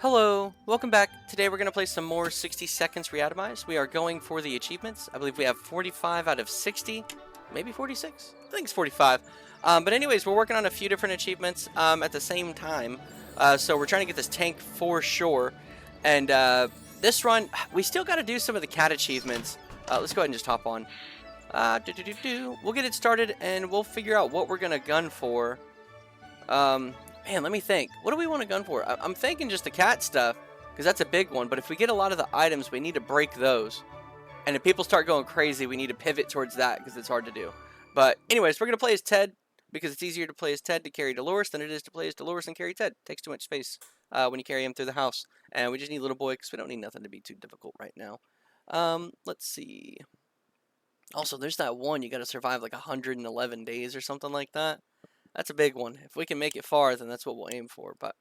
Hello, welcome back. Today we're going to play some more 60 seconds Reatomized. We are going for the achievements. I believe we have 45 out of 60, maybe 46? I think it's 45. But anyways, we're working on a few different achievements at the same time. So we're trying to get this tank for sure. And this run, we still got to do some of the cat achievements. Let's go ahead and just hop on. We'll get it started and we'll figure out what we're going to gun for. Man, let me think. What do we want to gun for? I'm thinking just the cat stuff, because that's a big one. But if we get a lot of the items, we need to break those. And if people start going crazy, we need to pivot towards that, because it's hard to do. But anyways, we're going to play as Ted, because it's easier to play as Ted to carry Dolores than it is to play as Dolores and carry Ted. It takes too much space when you carry him through the house. And we just need Little Boy, because we don't need nothing to be too difficult right now. Let's see. Also, there's that one you got to survive like 111 days or something like that. That's a big one. If we can make it far, then that's what we'll aim for. But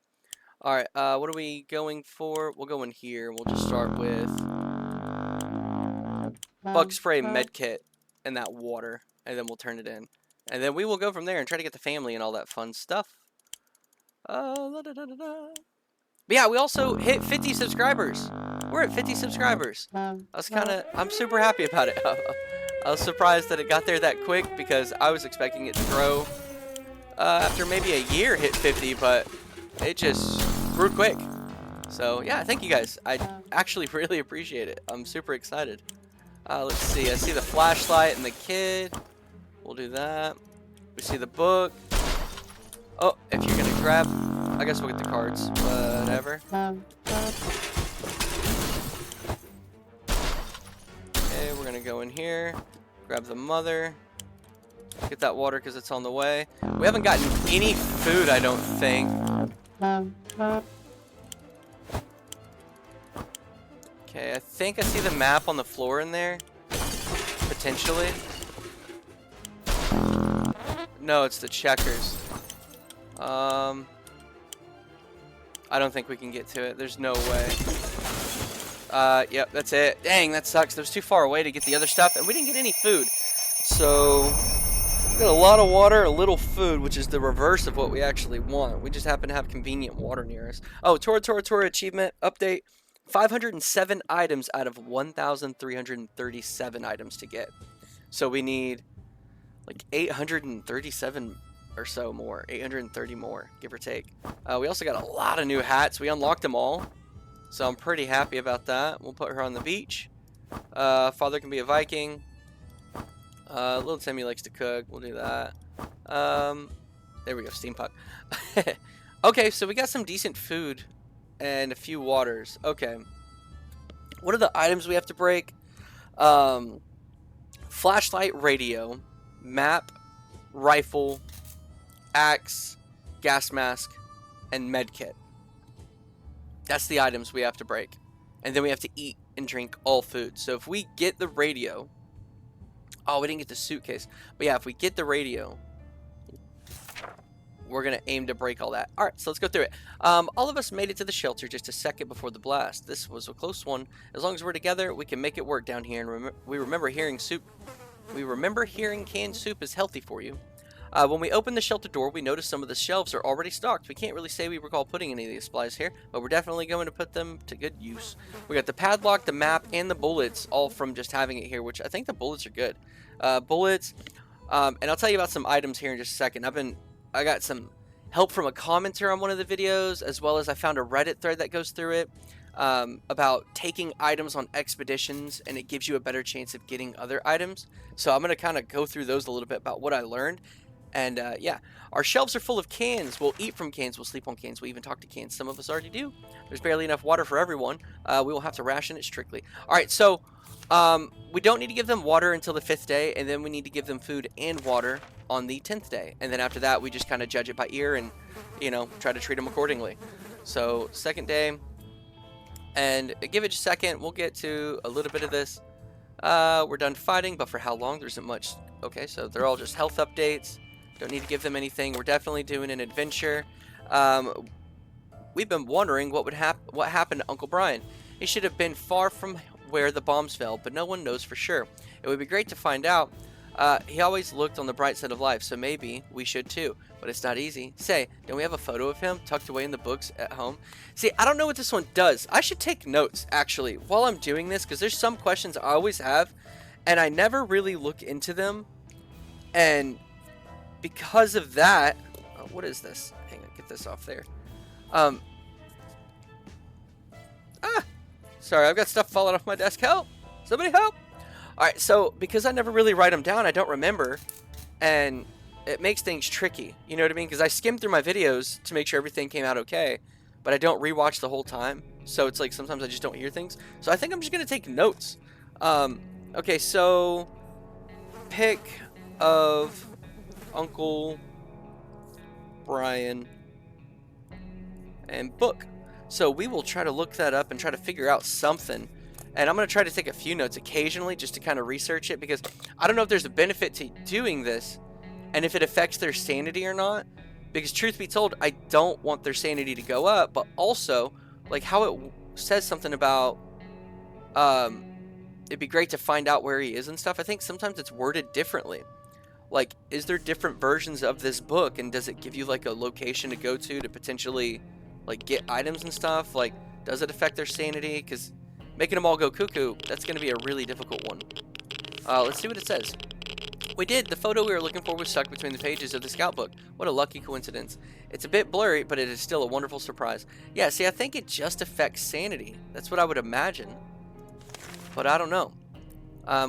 alright, what are we going for? We'll go in here. We'll just start with bug spray medkit and that water. And then we'll turn it in. And then we will go from there and try to get the family and all that fun stuff. But yeah, we also hit 50 subscribers. We're at 50 subscribers. I'm super happy about it. I was surprised that it got there that quick because I was expecting it to grow after maybe a year hit 50, but it just grew quick. So yeah, thank you guys. I actually really appreciate it. I'm super excited. Let's see. I see the flashlight and the kid. We'll do that. We see the book. Oh, if you're gonna grab, I guess we'll get the cards. Whatever. Okay, we're gonna go in here. Grab the mother. Get that water because it's on the way. We haven't gotten any food, I don't think. Okay, I think I see the map on the floor in there. Potentially. No, it's the checkers. I don't think we can get to it. There's no way. Yep, that's it. Dang, that sucks. That was too far away to get the other stuff, and we didn't get any food. So got a lot of water, a little food, which is the reverse of what we actually want. We just happen to have convenient water near us. Oh, Tora achievement update. 507 items out of 1,337 items to get. So we need like 837 or so more. 830 more, give or take. We also got a lot of new hats. We unlocked them all. So I'm pretty happy about that. We'll put her on the beach. Father can be a Viking. Little Timmy likes to cook. We'll do that. There we go, steampunk. Okay, so we got some decent food and a few waters. Okay. What are the items we have to break? Flashlight, radio, map, rifle, axe, gas mask, and medkit. That's the items we have to break. And then we have to eat and drink all food. So if we get the radio... Oh, we didn't get the suitcase. But yeah, if we get the radio, we're going to aim to break all that. Alright, so let's go through it. All of us made it to the shelter just a second before the blast. This was a close one. As long as we're together, we can make it work down here. And we remember hearing canned soup is healthy for you. When we opened the shelter door, we noticed some of the shelves are already stocked. We can't really say we recall putting any of these supplies here, but we're definitely going to put them to good use. We got the padlock, the map, and the bullets, all from just having it here, which I think the bullets are good. Bullets, and I'll tell you about some items here in just a second. I got some help from a commenter on one of the videos, as well as I found a Reddit thread that goes through it, about taking items on expeditions, and it gives you a better chance of getting other items. So I'm going to kind of go through those a little bit about what I learned. And yeah, our shelves are full of cans. We'll eat from cans. We'll sleep on cans. We even talk to cans. Some of us already do. There's barely enough water for everyone. We will have to ration it strictly. All right, so we don't need to give them water until the 5th day, and then we need to give them food and water on the 10th day. And then after that, we just kind of judge it by ear and, you know, try to treat them accordingly. So 2nd day, and give it a second. We'll get to a little bit of this. We're done fighting, but for how long? There isn't much. Okay, so they're all just health updates. Don't need to give them anything. We're definitely doing an adventure. We've been wondering what happened to Uncle Brian. He should have been far from where the bombs fell, but no one knows for sure. It would be great to find out. He always looked on the bright side of life, so maybe we should too. But it's not easy. Say, don't we have a photo of him tucked away in the books at home? See, I don't know what this one does. I should take notes, actually, while I'm doing this, because there's some questions I always have, and I never really look into them. And because of that... Oh, what is this? Hang on, get this off there. Sorry, I've got stuff falling off my desk. Help! Somebody help! Alright, so because I never really write them down, I don't remember, and it makes things tricky. You know what I mean? Because I skim through my videos to make sure everything came out okay, but I don't rewatch the whole time. So it's like sometimes I just don't hear things. So I think I'm just going to take notes. Okay, so pick of Uncle Brian and book. So we will try to look that up and try to figure out something. And I'm going to try to take a few notes occasionally just to kind of research it, because I don't know if there's a benefit to doing this and if it affects their sanity or not. Because truth be told, I don't want their sanity to go up, but also, like how it says something about it'd be great to find out where he is and stuff. I think sometimes it's worded differently. Like, is there different versions of this book, and does it give you like a location to go to potentially like get items and stuff? Like, does it affect their sanity? Because making them all go cuckoo, that's going to be a really difficult one. Let's see what it says. We did. The photo we were looking for was stuck between the pages of the scout book. What a lucky coincidence. It's a bit blurry, but it is still a wonderful surprise. Yeah, see, I think it just affects sanity. That's what I would imagine. But I don't know.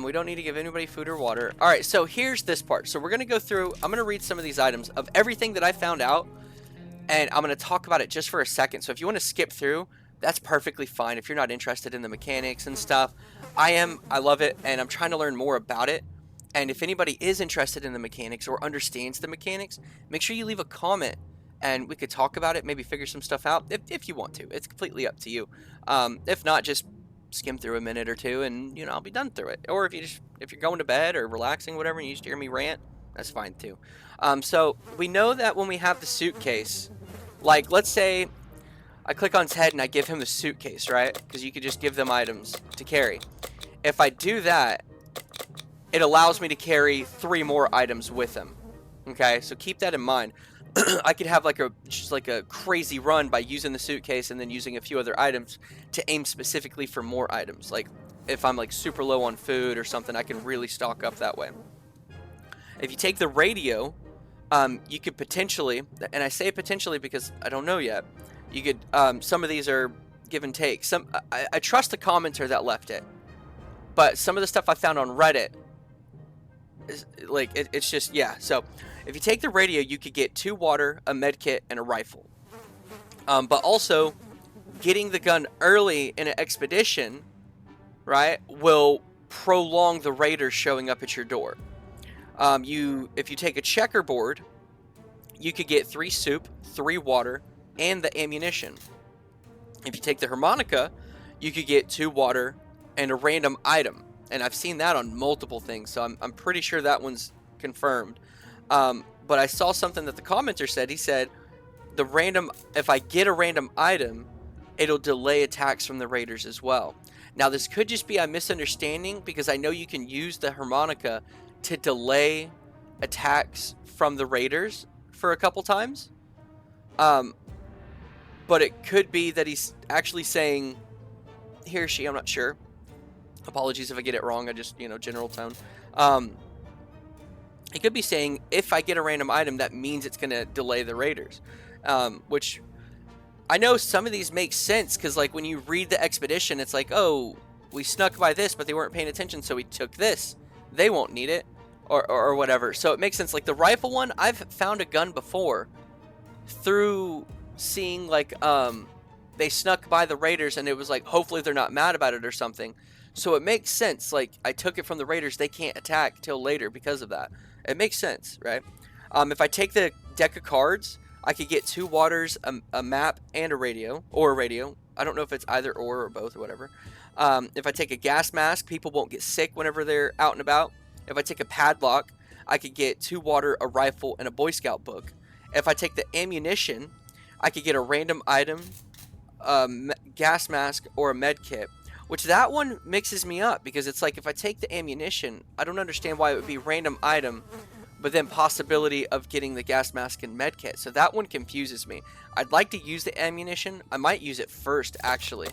We don't need to give anybody food or water. Alright, so here's this part. So we're going to go through, I'm going to read some of these items of everything that I found out, and I'm going to talk about it just for a second. So if you want to skip through, that's perfectly fine if you're not interested in the mechanics and stuff. I am. I love it, and I'm trying to learn more about it. And if anybody is interested in the mechanics or understands the mechanics, make sure you leave a comment, and we could talk about it, maybe figure some stuff out if you want to. It's completely up to you. If not, just skim through a minute or two, and I'll be done through it. Or if you're going to bed or relaxing, whatever, and you just hear me rant, that's fine too. So we know that when we have the suitcase, like let's say I click on Ted and I give him the suitcase, right? Because you could just give them items to carry. If I do that, it allows me to carry 3 more items with him. Okay, so keep that in mind. I could have just like a crazy run by using the suitcase and then using a few other items to aim specifically for more items. Like if I'm like super low on food or something, I can really stock up that way. If you take the radio, you could potentially, and I say potentially because I don't know yet, you could, some of these are give and take. I trust the commenter that left it, but some of the stuff I found on Reddit is like, it's just, yeah. So if you take the radio, you could get 2 water, a med kit, and a rifle. But also, getting the gun early in an expedition, right, will prolong the raiders showing up at your door. If you take a checkerboard, you could get 3 soup, 3 water, and the ammunition. If you take the harmonica, you could get 2 water and a random item. And I've seen that on multiple things, so I'm pretty sure that one's confirmed. But I saw something that the commenter said. He said, if I get a random item, it'll delay attacks from the raiders as well. Now, this could just be a misunderstanding, because I know you can use the harmonica to delay attacks from the raiders for a couple times. But it could be that he's actually saying, he or she, I'm not sure. Apologies if I get it wrong. I just, general tone. He could be saying, if I get a random item, that means it's going to delay the raiders. Which, I know some of these make sense, because, like, when you read the expedition, it's like, oh, we snuck by this, but they weren't paying attention, so we took this. They won't need it, or whatever. So it makes sense. Like, the rifle one, I've found a gun before through seeing, like, they snuck by the raiders, and it was like, hopefully they're not mad about it or something. So it makes sense. Like, I took it from the raiders. They can't attack till later because of that. It makes sense, right? If I take the deck of cards, I could get 2 waters, a map, and a radio. Or a radio. I don't know if it's either or both or whatever. If I take a gas mask, people won't get sick whenever they're out and about. If I take a padlock, I could get 2 water, a rifle, and a Boy Scout book. If I take the ammunition, I could get a random item, gas mask, or a med kit. Which that one mixes me up because it's like if I take the ammunition, I don't understand why it would be random item, but then possibility of getting the gas mask and medkit. So that one confuses me. I'd like to use the ammunition. I might use it first actually,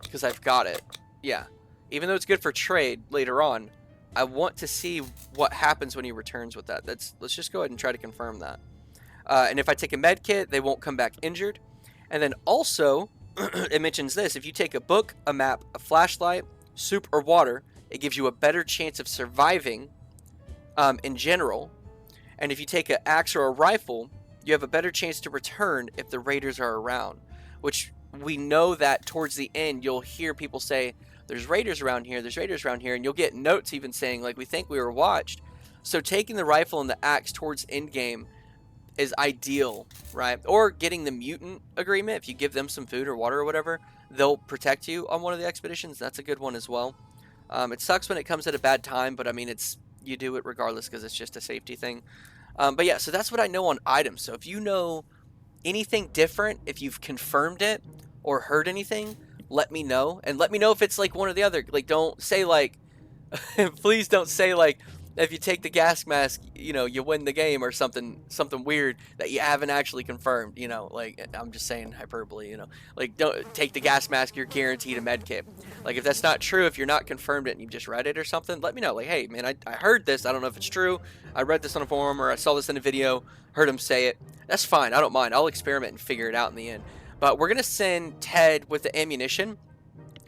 because I've got it. Yeah, even though it's good for trade later on, I want to see what happens when he returns with that. Let's just go ahead and try to confirm that. And if I take a medkit, they won't come back injured. And then also, it mentions this: if you take a book, a map, a flashlight, soup, or water, it gives you a better chance of surviving in general. And if you take an axe or a rifle, you have a better chance to return if the raiders are around. Which we know that towards the end, you'll hear people say, there's raiders around here, there's raiders around here, and you'll get notes even saying, like, we think we were watched. So taking the rifle and the axe towards endgame is ideal, right? Or getting the mutant agreement. If you give them some food or water or whatever, they'll protect you on one of the expeditions. That's a good one as well. It sucks when it comes at a bad time, but I mean, you do it regardless because it's just a safety thing. But yeah, so that's what I know on items. So if you know anything different, if you've confirmed it or heard anything, let me know. And let me know if it's like one or the other. Like, don't say like, please don't say like, if you take the gas mask, you know, you win the game or something weird that you haven't actually confirmed, you know, like, I'm just saying hyperbole, you know, like, don't take the gas mask, you're guaranteed a med kit. Like, if that's not true, if you're not confirmed it and you've just read it or something, let me know. Like, hey, man, I heard this. I don't know if it's true. I read this on a forum or I saw this in a video, heard him say it. That's fine. I don't mind. I'll experiment and figure it out in the end. But we're going to send Ted with the ammunition.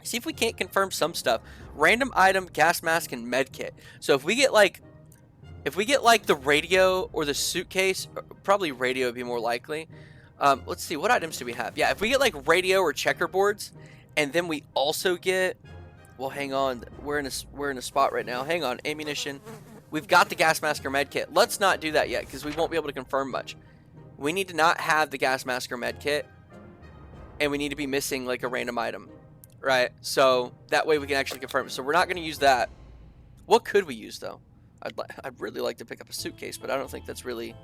See if we can't confirm some stuff. Random item, gas mask, and med kit. So if we get like the radio or the suitcase, probably radio would be more likely. Let's see, what items do we have? Yeah, if we get like radio or checkerboards, and then we also get, well, hang on, we're in a spot right now. Hang on, ammunition. We've got the gas mask or med kit. Let's not do that yet because we won't be able to confirm much. We need to not have the gas mask or med kit, and we need to be missing like a random item, right? So that way we can actually confirm it. So we're not going to use that. What could we use though? I'd really like to pick up a suitcase, but I don't think that's really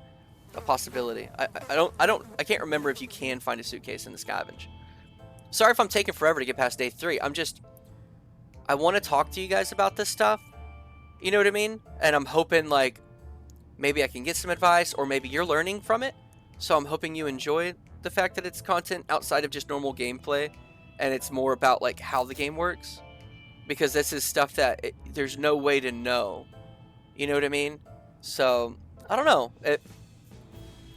a possibility. I can't remember if you can find a suitcase in the scavenge. Sorry if I'm taking forever to get past day 3. I want to talk to you guys about this stuff. You know what I mean? And I'm hoping like maybe I can get some advice or maybe you're learning from it. So I'm hoping you enjoy the fact that it's content outside of just normal gameplay and it's more about like how the game works, because this is stuff that there's no way to know. You know what I mean? So I don't know.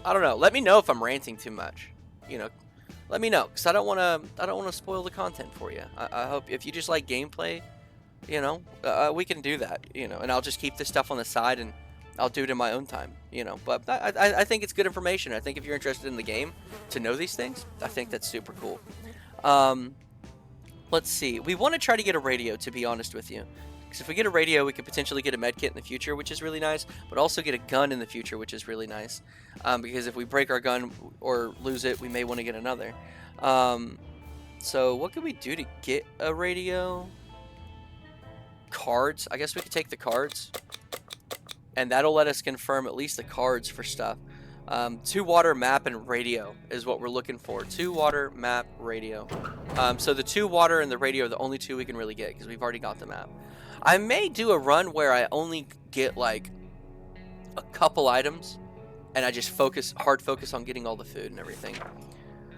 I don't know. Let me know if I'm ranting too much. You know, let me know because I don't want to spoil the content for you. I hope if you just like gameplay, you know, we can do that. You know, and I'll just keep this stuff on the side and I'll do it in my own time. You know, but I think it's good information. I think if you're interested in the game to know these things, I think that's super cool. Let's see. We want to try to get a radio, to be honest with you. Because if we get a radio, we could potentially get a med kit in the future, which is really nice, but also get a gun in the future, which is really nice. Because if we break our gun or lose it, we may want to get another. So what could we do to get a radio? Cards. I guess we could take the cards. And that'll let us confirm at least the cards for stuff. 2 water, map, and radio is what we're looking for. 2 water, map, radio. So the 2 water and the radio are the only 2 we can really get because we've already got the map. I may do a run where I only get like a couple items and I just hard focus on getting all the food and everything.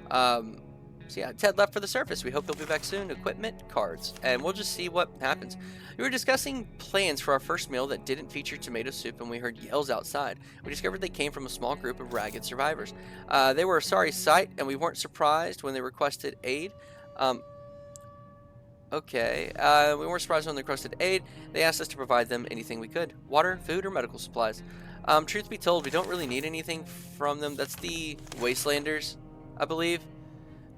So yeah, Ted left for the surface. We hope he'll be back soon. Equipment, cards, and we'll just see what happens. We were discussing plans for our first meal that didn't feature tomato soup, and we heard yells outside. We discovered they came from a small group of ragged survivors. They were a sorry sight, and we weren't surprised when they requested aid. Okay, we weren't surprised when they requested aid. They asked us to provide them anything we could. Water, food, or medical supplies. Truth be told, we don't really need anything from them. That's the Wastelanders, I believe.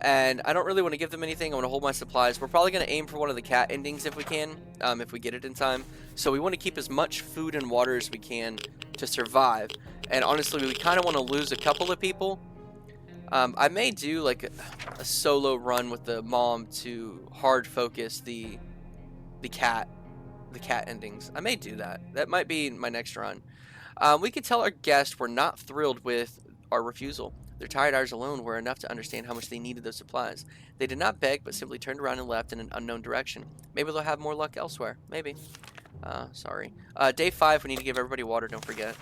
And I don't really want to give them anything. I want to hold my supplies. We're probably going to aim for one of the cat endings if we can, if we get it in time. So we want to keep as much food and water as we can to survive. And honestly, we kind of want to lose a couple of people. I may do like a solo run with the mom to hard focus the cat endings. I may do that. That might be my next run. We could tell our guests we're not thrilled with our refusal. Their tired eyes alone were enough to understand how much they needed those supplies. They did not beg, but simply turned around and left in an unknown direction. Maybe they'll have more luck elsewhere. Maybe. Sorry. Day 5, we need to give everybody water, don't forget.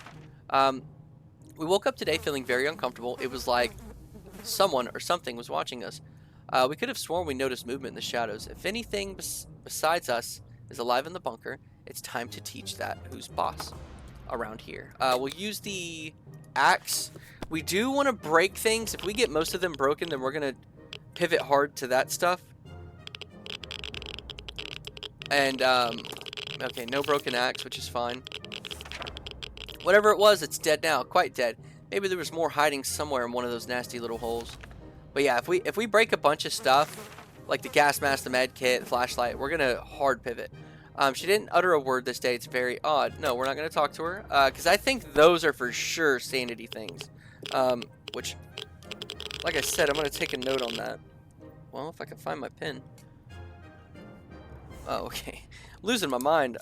We woke up today feeling very uncomfortable. It was like someone or something was watching us. We could have sworn we noticed movement in the shadows. If anything besides us is alive in the bunker, it's time to teach that who's boss around here. We'll use the axe. We do want to break things. If we get most of them broken, then we're going to pivot hard to that stuff. And, okay, no broken axe, which is fine. Whatever it was, it's dead now. Quite dead. Maybe there was more hiding somewhere in one of those nasty little holes. But yeah, if we break a bunch of stuff, like the gas mask, the med kit, the flashlight, we're going to hard pivot. She didn't utter a word this day. It's very odd. No, we're not going to talk to her. Because I think those are for sure sanity things. Which, like I said, I'm going to take a note on that. Well, if I can find my pen. Oh, okay. Losing my mind.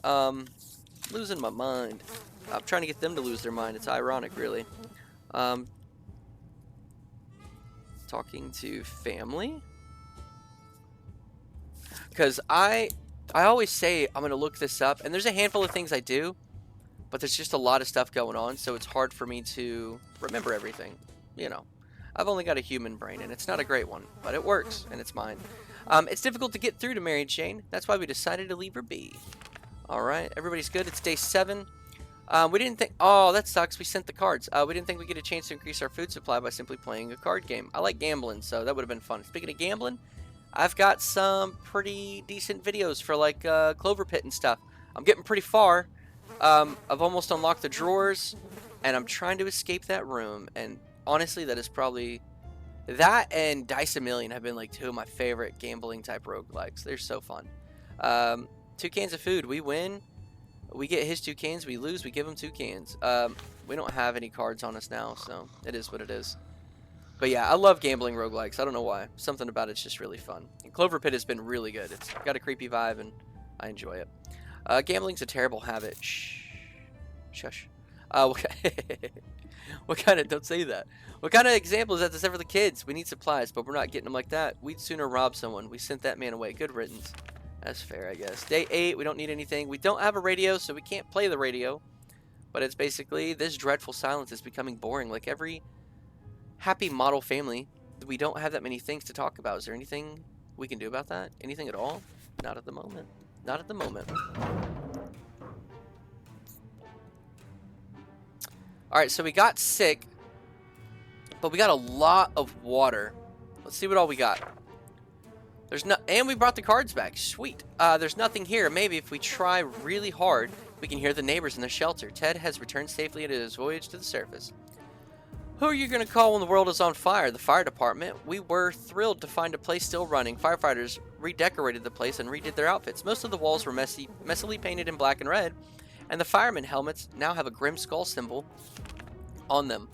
Losing my mind. I'm trying to get them to lose their mind. It's ironic, really. Talking to family? Because I always say I'm going to look this up. And there's a handful of things I do. But there's just a lot of stuff going on. So it's hard for me to remember everything. You know. I've only got a human brain. And it's not a great one. But it works. And it's mine. It's difficult to get through to Mary Jane. That's why we decided to leave her be. Alright. Everybody's good. It's day 7. We didn't think... Oh, that sucks. We sent the cards. We didn't think we'd get a chance to increase our food supply by simply playing a card game. I like gambling, so that would have been fun. Speaking of gambling, I've got some pretty decent videos for, like, Clover Pit and stuff. I'm getting pretty far. I've almost unlocked the drawers, and I'm trying to escape that room. And honestly, that is probably... That and Dice A Million have been, like, 2 of my favorite gambling-type roguelikes. They're so fun. 2 cans of food. We win. We get his 2 cans, we lose, we give him 2 cans. We don't have any cards on us now, so it is what it is. But yeah, I love gambling roguelikes. I don't know why. Something about it's just really fun. And Clover Pit has been really good. It's got a creepy vibe, and I enjoy it. Gambling's a terrible habit. Shh. Shush. What kind of... Don't say that. What kind of example is that to set for the kids? We need supplies, but we're not getting them like that. We'd sooner rob someone. We sent that man away. Good riddance. That's fair, I guess. Day 8, we don't need anything. We don't have a radio, so we can't play the radio. But it's basically, this dreadful silence is becoming boring. Like every happy model family, we don't have that many things to talk about. Is there anything we can do about that? Anything at all? Not at the moment. Not at the moment. Alright, so we got sick, but we got a lot of water. Let's see what all we got. There's no, and we brought the cards back. Sweet. There's nothing here. Maybe if we try really hard, we can hear the neighbors in the shelter. Ted has returned safely into his voyage to the surface. Who are you going to call when the world is on fire? The fire department. We were thrilled to find a place still running. Firefighters redecorated the place and redid their outfits. Most of the walls were messily painted in black and red, and the firemen helmets now have a grim skull symbol on them.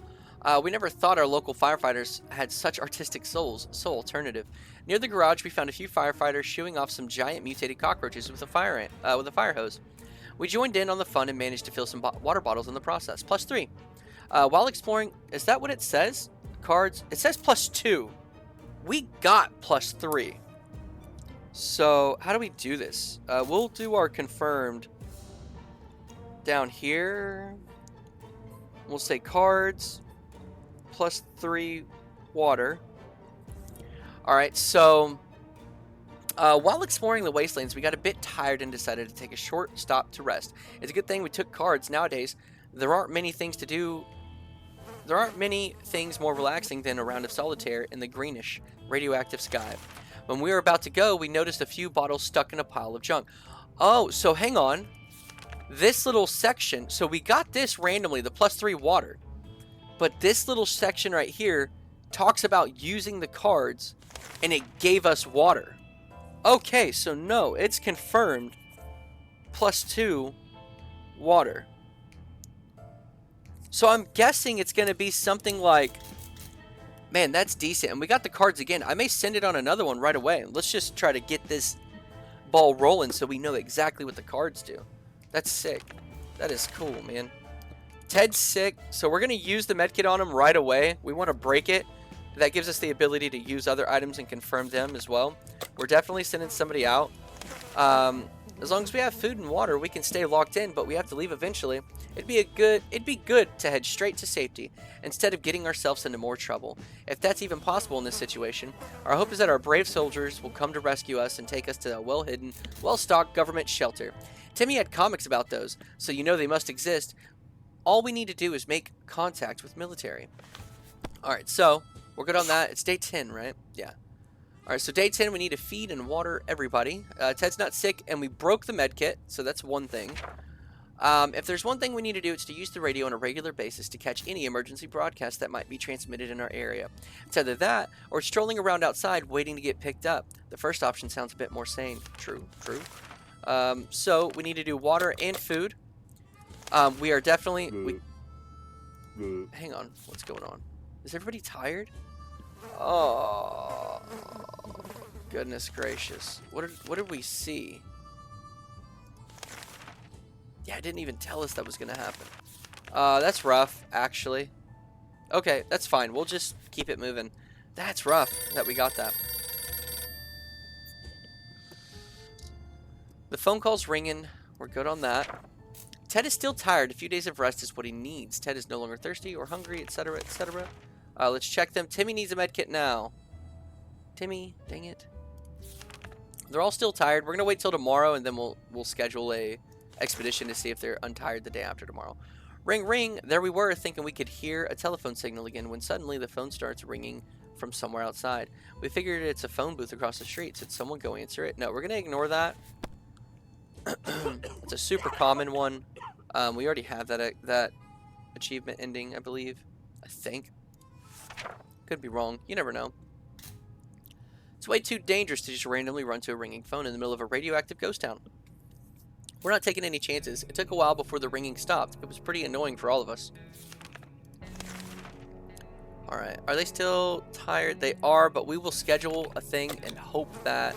We never thought our local firefighters had such artistic souls. So alternative. Near the garage, we found a few firefighters shooing off some giant mutated cockroaches with a fire hose. We joined in on the fun and managed to fill some water bottles in the process. +3. While exploring, is that what it says? Cards. It says +2. We got +3. So how do we do this? We'll do our confirmed down here. We'll say cards. +3 water. Alright, so while exploring the wastelands, we got a bit tired and decided to take a short stop to rest. It's a good thing we took cards. Nowadays, there aren't many things to do. There aren't many things more relaxing than a round of solitaire in the greenish, radioactive sky. When we were about to go, we noticed a few bottles stuck in a pile of junk. Oh, so hang on. This little section, so we got this randomly, the +3 water. But this little section right here talks about using the cards, and it gave us water. Okay, so no, it's confirmed +2 water. So I'm guessing it's going to be something like, man, that's decent. And we got the cards again. I may send it on another one right away. Let's just try to get this ball rolling so we know exactly what the cards do. That's sick. That is cool, man. Ted's sick, so we're going to use the medkit on him right away. We want to break it. That gives us the ability to use other items and confirm them as well. We're definitely sending somebody out. As long as we have food and water, we can stay locked in, but we have to leave eventually. It'd be good to head straight to safety instead of getting ourselves into more trouble. If that's even possible in this situation, our hope is that our brave soldiers will come to rescue us and take us to a well-hidden, well-stocked government shelter. Timmy had comics about those, so you know they must exist. All we need to do is make contact with military. Alright, so we're good on that. It's day 10, right? Yeah. Alright, so day 10, we need to feed and water everybody. Ted's not sick, and we broke the med kit, so that's one thing. If there's one thing we need to do, it's to use the radio on a regular basis to catch any emergency broadcast that might be transmitted in our area. It's either that, or strolling around outside waiting to get picked up. The first option sounds a bit more sane. True. So we need to do water and food. We are definitely... Hang on, what's going on? Is everybody tired? Oh, goodness gracious. What did we see? Yeah, it didn't even tell us that was going to happen. That's rough, actually. Okay, that's fine. We'll just keep it moving. That's rough that we got that. The phone call's ringing. We're good on that. Ted is still tired. A few days of rest is what he needs. Ted is no longer thirsty or hungry, etc., etc. Let's check them. Timmy needs a med kit now. Timmy, dang it. They're all still tired. We're going to wait till tomorrow, and then we'll schedule a expedition to see if they're untired the day after tomorrow. Ring, ring. There we were, thinking we could hear a telephone signal again, when suddenly the phone starts ringing from somewhere outside. We figured it's a phone booth across the street. Said someone go answer it. No, we're going to ignore that. It's a super common one. We already have that achievement ending, I believe. I think. Could be wrong. You never know. It's way too dangerous to just randomly run to a ringing phone in the middle of a radioactive ghost town. We're not taking any chances. It took a while before the ringing stopped. It was pretty annoying for all of us. Alright. Are they still tired? They are, but we will schedule a thing and hope that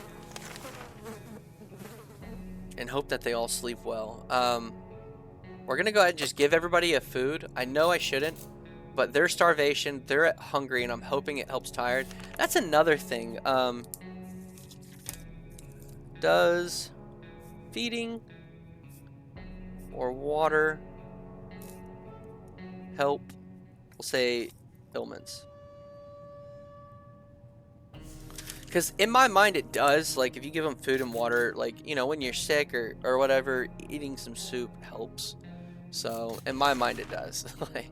they all sleep well. We're going to go ahead and just give everybody a food. I know I shouldn't, but they're starvation, they're hungry, and I'm hoping it helps tired. That's another thing. Does feeding or water help, we'll say, ailments? Because in my mind it does. Like, if you give them food and water, like, you know, when you're sick or whatever, eating some soup helps. So in my mind it does. Like,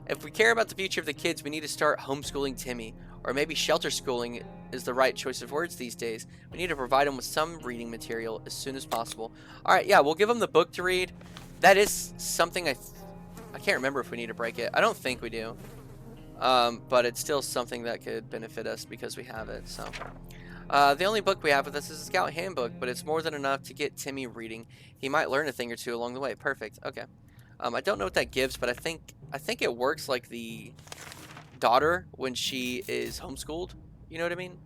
if we care about the future of the kids, we need to start homeschooling Timmy. Or maybe shelter schooling is the right choice of words these days. We need to provide him with some reading material as soon as possible. Alright, yeah, we'll give him the book to read. That is something I can't remember if we need to break it. I don't think we do. But it's still something that could benefit us because we have it. So the only book we have with us is a Scout Handbook, but it's more than enough to get Timmy reading. He might learn a thing or two along the way. Perfect. Okay. I don't know what that gives, but I think it works like the daughter when she is homeschooled. You know what I mean?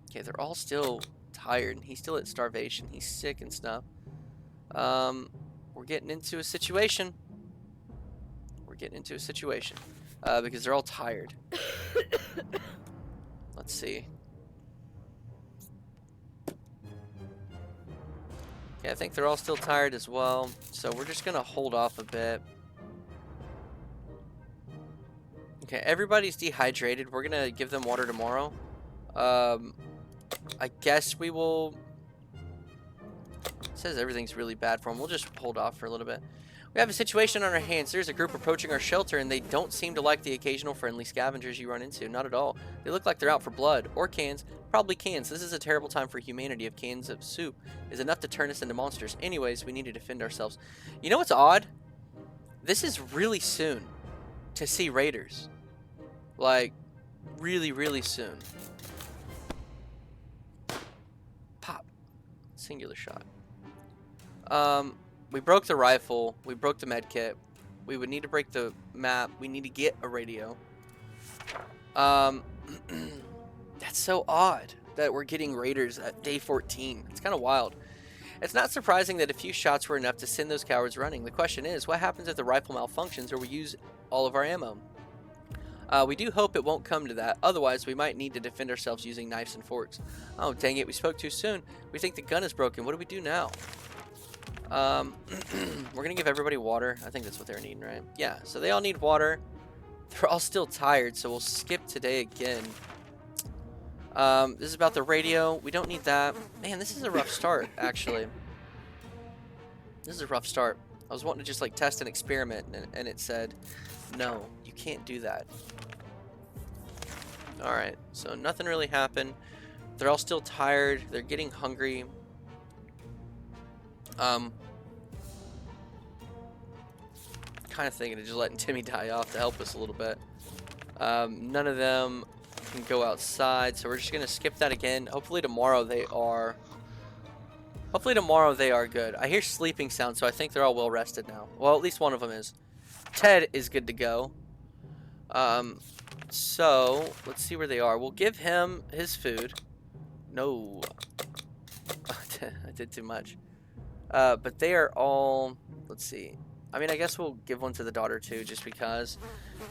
Okay, they're all still tired. He's still at starvation. He's sick and stuff. We're getting into a situation. Because they're all tired. Let's see. Okay, I think they're all still tired as well. So we're just going to hold off a bit. Okay, everybody's dehydrated. We're going to give them water tomorrow. I guess we will... It says everything's really bad for them. We'll just hold off for a little bit. We have a situation on our hands. There's a group approaching our shelter, and they don't seem to like the occasional friendly scavengers you run into. Not at all. They look like they're out for blood. Or cans. Probably cans. This is a terrible time for humanity if cans of soup is enough to turn us into monsters. Anyways, we need to defend ourselves. You know what's odd? This is really soon to see raiders. Like, really, really soon. Pop. Singular shot. We broke the rifle. We broke the med kit. We would need to break the map. We need to get a radio. That's so odd that we're getting raiders at day 14. It's kind of wild. It's not surprising that a few shots were enough to send those cowards running. The question is, what happens if the rifle malfunctions or we use all of our ammo? We do hope it won't come to that, otherwise we might need to defend ourselves using knives and forks. Oh, dang it, we spoke too soon. We think the gun is broken. What do we do now? We're gonna give everybody water. I think that's what they're needing, right? Yeah, so they all need water. They're all still tired, so we'll skip today again. This is about the radio. We don't need that. Man, this is a rough start, actually. This is a rough start. I was wanting to just like test an experiment, and it said, no, you can't do that. Alright, so nothing really happened. They're all still tired. They're getting hungry. Kind of thinking of just letting Timmy die off to help us a little bit. None of them can go outside, so we're just gonna skip that again. Hopefully tomorrow they are good. I hear sleeping sounds, so I think they're all well rested now. Well, at least one of them is. Ted is good to go. So let's see where they are. We'll give him his food. No, I did too much. But they are all, let's see. I mean, I guess we'll give one to the daughter too, just because.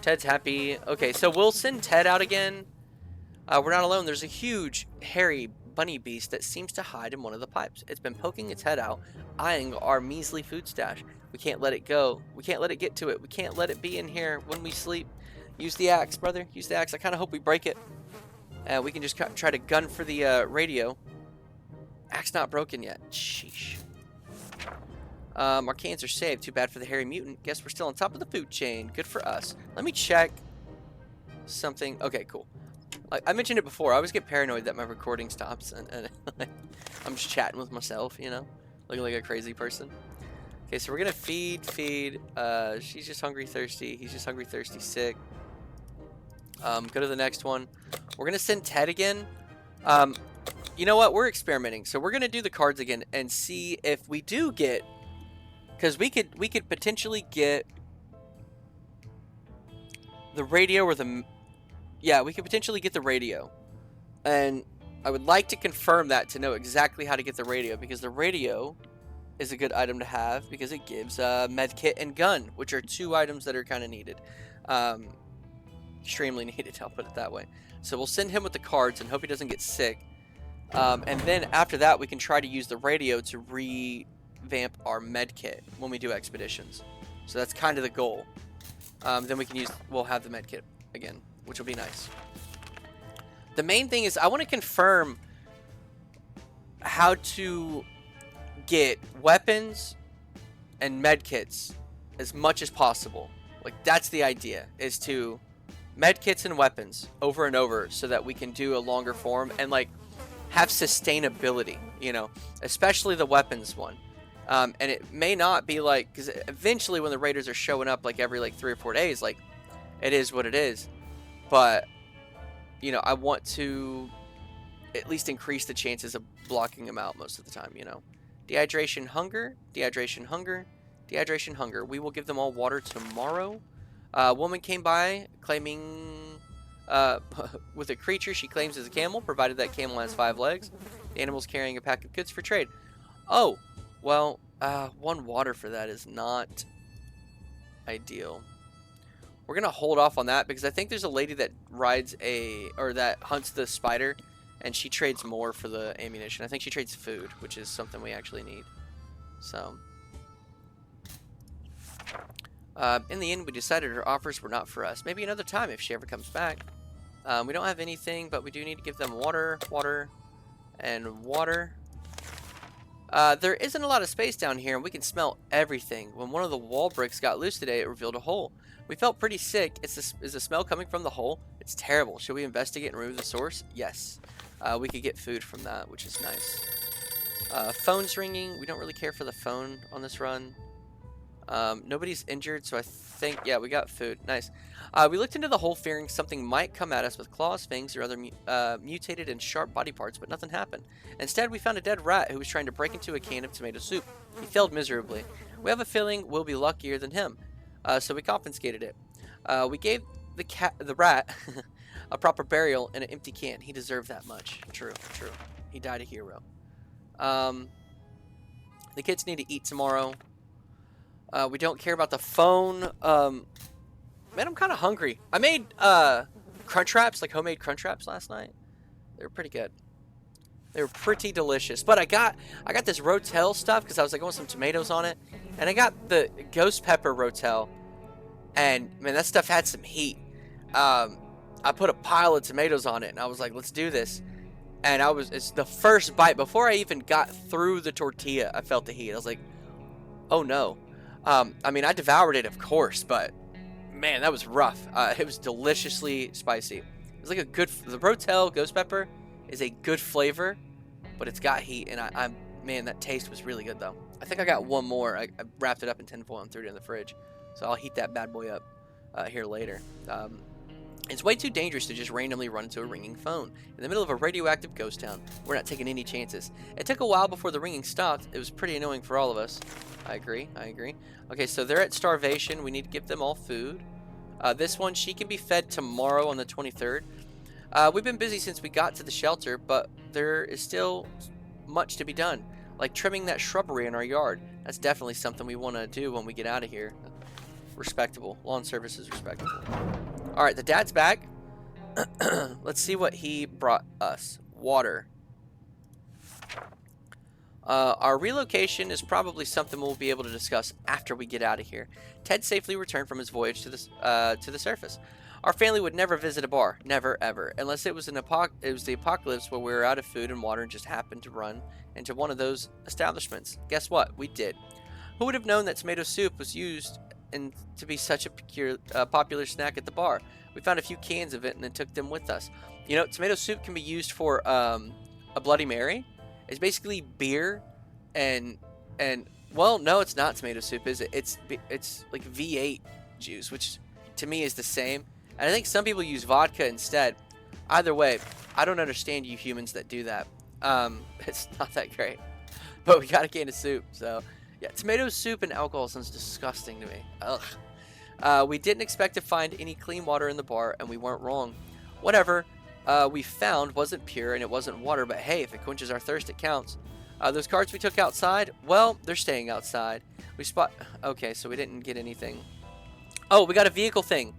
Ted's happy. Okay, so we'll send Ted out again. We're not alone. There's a huge, hairy bunny beast that seems to hide in one of the pipes. It's been poking its head out, eyeing our measly food stash. We can't let it go. We can't let it get to it. We can't let it be in here when we sleep. Use the axe, brother. Use the axe. I kind of hope we break it. We can just try to gun for the radio. Axe not broken yet. Sheesh. Our cans are saved. Too bad for the hairy mutant. Guess we're still on top of the food chain. Good for us. Let me check something. Okay, cool. Like I mentioned it before, I always get paranoid that my recording stops and I'm just chatting with myself, you know, looking like a crazy person. Okay, so we're gonna feed. She's just hungry, thirsty. He's just hungry, thirsty, sick. Go to the next one. We're gonna send Ted again. You know what? We're experimenting, so we're gonna do the cards again and see if we do get, because we could potentially get the radio or the. Yeah, we could potentially get the radio. And I would like to confirm that to know exactly how to get the radio, because the radio is a good item to have because it gives med kit and gun, which are two items that are kind of needed. Extremely needed, I'll put it that way. So we'll send him with the cards and hope he doesn't get sick. And then after that, we can try to use the radio to revamp our med kit when we do expeditions. So that's kind of the goal. Then we'll have the med kit again, which will be nice. The main thing is I want to confirm how to get weapons and medkits as much as possible. Like, that's the idea, is to medkits and weapons over and over so that we can do a longer form and like have sustainability, you know, especially the weapons one. And it may not be like, because eventually when the raiders are showing up like every like 3 or 4 days, like it is what it is. But, you know, I want to at least increase the chances of blocking them out most of the time, you know. Dehydration, hunger, dehydration, hunger, dehydration, hunger. We will give them all water tomorrow. A woman came by claiming with a creature she claims is a camel, provided that camel has 5 legs. The animal's carrying a pack of goods for trade. Oh, well, 1 water for that is not ideal. We're going to hold off on that because I think there's a lady that that hunts the spider, and she trades more for the ammunition. I think she trades food, which is something we actually need. So, in the end, we decided her offers were not for us. Maybe another time if she ever comes back. We don't have anything, but we do need to give them water, and water. There isn't a lot of space down here, and we can smell everything. When one of the wall bricks got loose today, it revealed a hole. We felt pretty sick. Is the smell coming from the hole? It's terrible. Should we investigate and remove the source? Yes. We could get food from that, which is nice. Phone's ringing. We don't really care for the phone on this run. Nobody's injured, so I think, yeah, we got food. Nice. We looked into the hole fearing something might come at us with claws, fangs, or other mutated and sharp body parts, but nothing happened. Instead, we found a dead rat who was trying to break into a can of tomato soup. He failed miserably. We have a feeling we'll be luckier than him, so we confiscated it. We gave the rat a proper burial in an empty can. He deserved that much. True. He died a hero. The kids need to eat tomorrow. We don't care about the phone. Man, I'm kind of hungry. I made crunch wraps, like homemade crunch wraps last night. They were pretty good. They were pretty delicious. But I got this Rotel stuff because I was like, I want some tomatoes on it. And I got the ghost pepper Rotel. And man, that stuff had some heat. I put a pile of tomatoes on it and I was like, let's do this. And it's the first bite. Before I even got through the tortilla, I felt the heat. I was like, oh no. I mean, I devoured it, of course, but man, that was rough. It was deliciously spicy. It was like the Rotel ghost pepper is a good flavor, but it's got heat, and man, that taste was really good though. I think I got one more. I wrapped it up in tinfoil and threw it in the fridge, so I'll heat that bad boy up here later. It's way too dangerous to just randomly run into a ringing phone in the middle of a radioactive ghost town. We're not taking any chances. It took a while before the ringing stopped. It was pretty annoying for all of us. I agree. Okay, so they're at starvation. We need to give them all food. This one, she can be fed tomorrow on the 23rd. We've been busy since we got to the shelter, but there is still much to be done. Like trimming that shrubbery in our yard. That's definitely something we want to do when we get out of here. Respectable. Lawn service is respectable. Alright, the dad's back. Let's see what he brought us. Water. Our relocation is probably something we'll be able to discuss after we get out of here. Ted safely returned from his voyage to the surface. Our family would never visit a bar. Never, ever. Unless it was the apocalypse where we were out of food and water and just happened to run into one of those establishments. Guess what? We did. Who would have known that tomato soup was used and to be such a popular snack at the bar? We found a few cans of it and then took them with us. You know, tomato soup can be used for a Bloody Mary. It's basically beer and well, no, it's not tomato soup, is it? It's like V8 juice, which to me is the same. And I think some people use vodka instead. Either way, I don't understand you humans that do that. It's not that great. But we got a can of soup, so yeah, tomato soup and alcohol sounds disgusting to me. Ugh. We didn't expect to find any clean water in the bar, and we weren't wrong. Whatever we found wasn't pure, and it wasn't water, but hey, if it quenches our thirst, it counts. Those carts we took outside, well, they're staying outside. Okay, so we didn't get anything. Oh, we got a vehicle thing.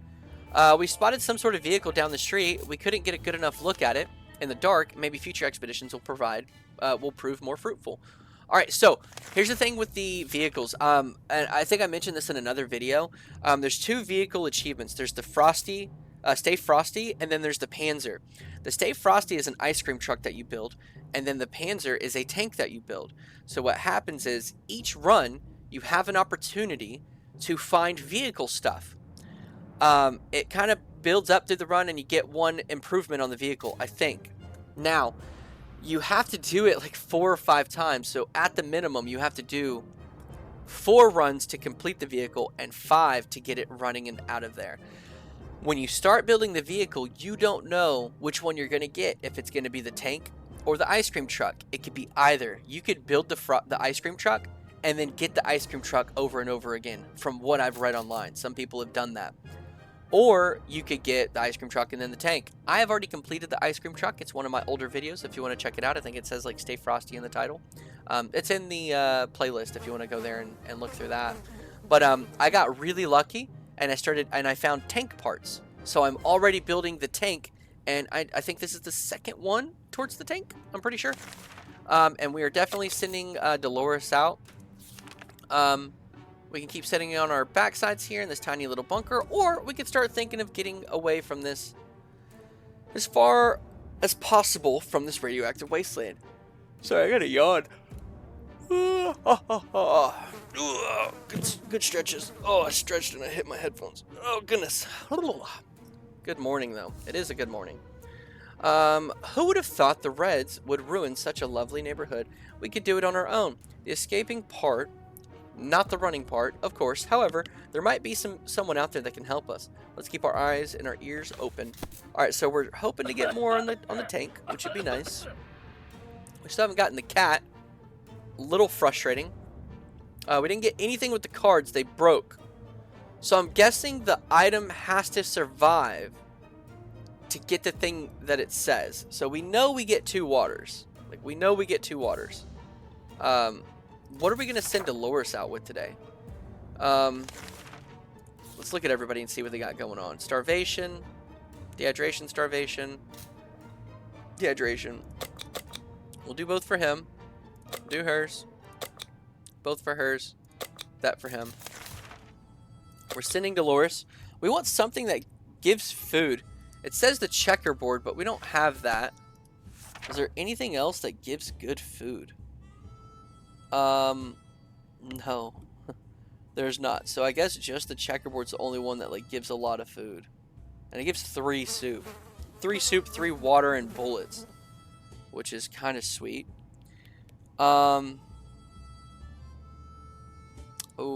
We spotted some sort of vehicle down the street. We couldn't get a good enough look at it in the dark. Maybe future expeditions will prove more fruitful. All right, so here's the thing with the vehicles. And I think I mentioned this in another video. There's two vehicle achievements. There's the Frosty, Stay Frosty, and then there's the Panzer. The Stay Frosty is an ice cream truck that you build, and then the Panzer is a tank that you build. So what happens is each run you have an opportunity to find vehicle stuff. It kind of builds up through the run, and you get one improvement on the vehicle, I think. Now, you have to do it like 4 or 5 times. So at the minimum, you have to do 4 runs to complete the vehicle and 5 to get it running and out of there. When you start building the vehicle, you don't know which one you're going to get, if it's going to be the tank or the ice cream truck. It could be either. You could build the ice cream truck and then get the ice cream truck over and over again, from what I've read online. Some people have done that. Or you could get the ice cream truck and then the tank. I have already completed the ice cream truck. It's one of my older videos if you want to check it out. I think it says like Stay Frosty in the title. It's in the playlist if you want to go there and look through that. But I got really lucky and I found tank parts. So I'm already building the tank, and I think this is the second one towards the tank, I'm pretty sure. And we are definitely sending Dolores out. We can keep setting it on our backsides here in this tiny little bunker, or we could start thinking of getting away from this as far as possible from this radioactive wasteland. Sorry, I got a yawn. Good stretches. Oh, I stretched and I hit my headphones. Oh, goodness. Good morning, though. It is a good morning. Who would have thought the Reds would ruin such a lovely neighborhood? We could do it on our own. The escaping part, not the running part, of course. However, there might be someone out there that can help us. Let's keep our eyes and our ears open. All right, so we're hoping to get more on the tank, which would be nice. We still haven't gotten the cat. A little frustrating. We didn't get anything with the cards. They broke. So I'm guessing the item has to survive to get the thing that it says. So we know we get 2 waters. Like, we know we get 2 waters. what are we going to send Dolores out with today? Let's look at everybody and see what they got going on. Starvation, dehydration, starvation, dehydration. We'll do both for him. Do hers. Both for hers. That for him. We're sending Dolores. We want something that gives food. It says the checkerboard, but we don't have that. Is there anything else that gives good food? No. There's not. So I guess just the checkerboard's the only one that like gives a lot of food. And it gives 3 soup. 3 soup, 3 water, and bullets. Which is kind of sweet. Oh,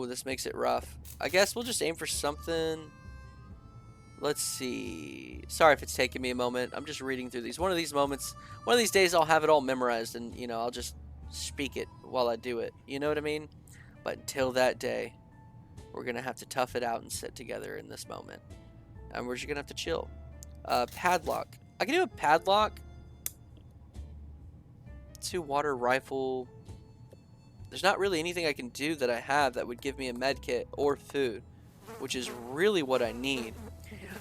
this makes it rough. I guess we'll just aim for something. Let's see. Sorry if it's taking me a moment. I'm just reading through these. One of these moments, one of these days I'll have it all memorized and, you know, I'll just speak it while I do it. You know what I mean? But until that day, we're going to have to tough it out and sit together in this moment. And we're just going to have to chill. Padlock. I can do a padlock. 2 water rifle. There's not really anything I can do that I have that would give me a med kit or food, which is really what I need.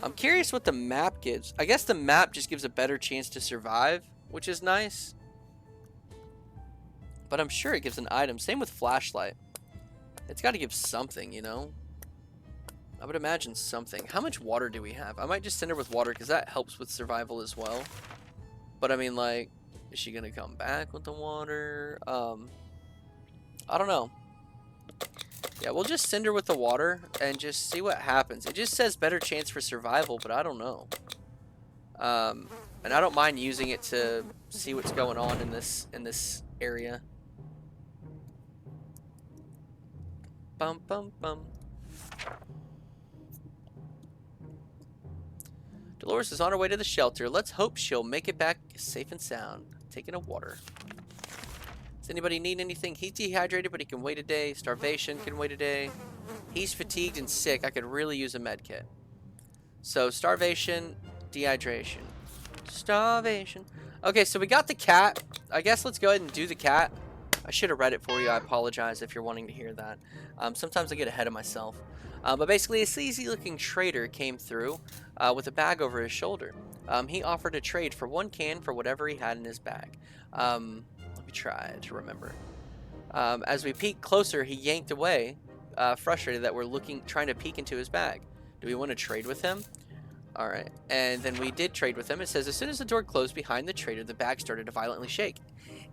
I'm curious what the map gives. I guess the map just gives a better chance to survive, which is nice. But I'm sure it gives an item. Same with flashlight. It's got to give something, you know? I would imagine something. How much water do we have? I might just send her with water because that helps with survival as well. But I mean, like, is she going to come back with the water? I don't know. Yeah, we'll just send her with the water and just see what happens. It just says better chance for survival, but I don't know. And I don't mind using it to see what's going on in this area. Bum bum bum. Dolores is on her way to the shelter. Let's hope she'll make it back safe and sound. Taking a water. Does anybody need anything? He's dehydrated, but he can wait a day. Starvation can wait a day. He's fatigued and sick. I could really use a med kit. So, starvation, dehydration. Starvation. Okay, so we got the cat. I guess let's go ahead and do the cat. I should have read it for you. I apologize if you're wanting to hear that. Sometimes I get ahead of myself. But basically, a sleazy-looking trader came through with a bag over his shoulder. He offered a trade for 1 can for whatever he had in his bag. Let me try to remember. As we peeked closer, he yanked away, frustrated that we're trying to peek into his bag. Do we want to trade with him? All right. And then we did trade with him. It says, as soon as the door closed behind the trader, the bag started to violently shake,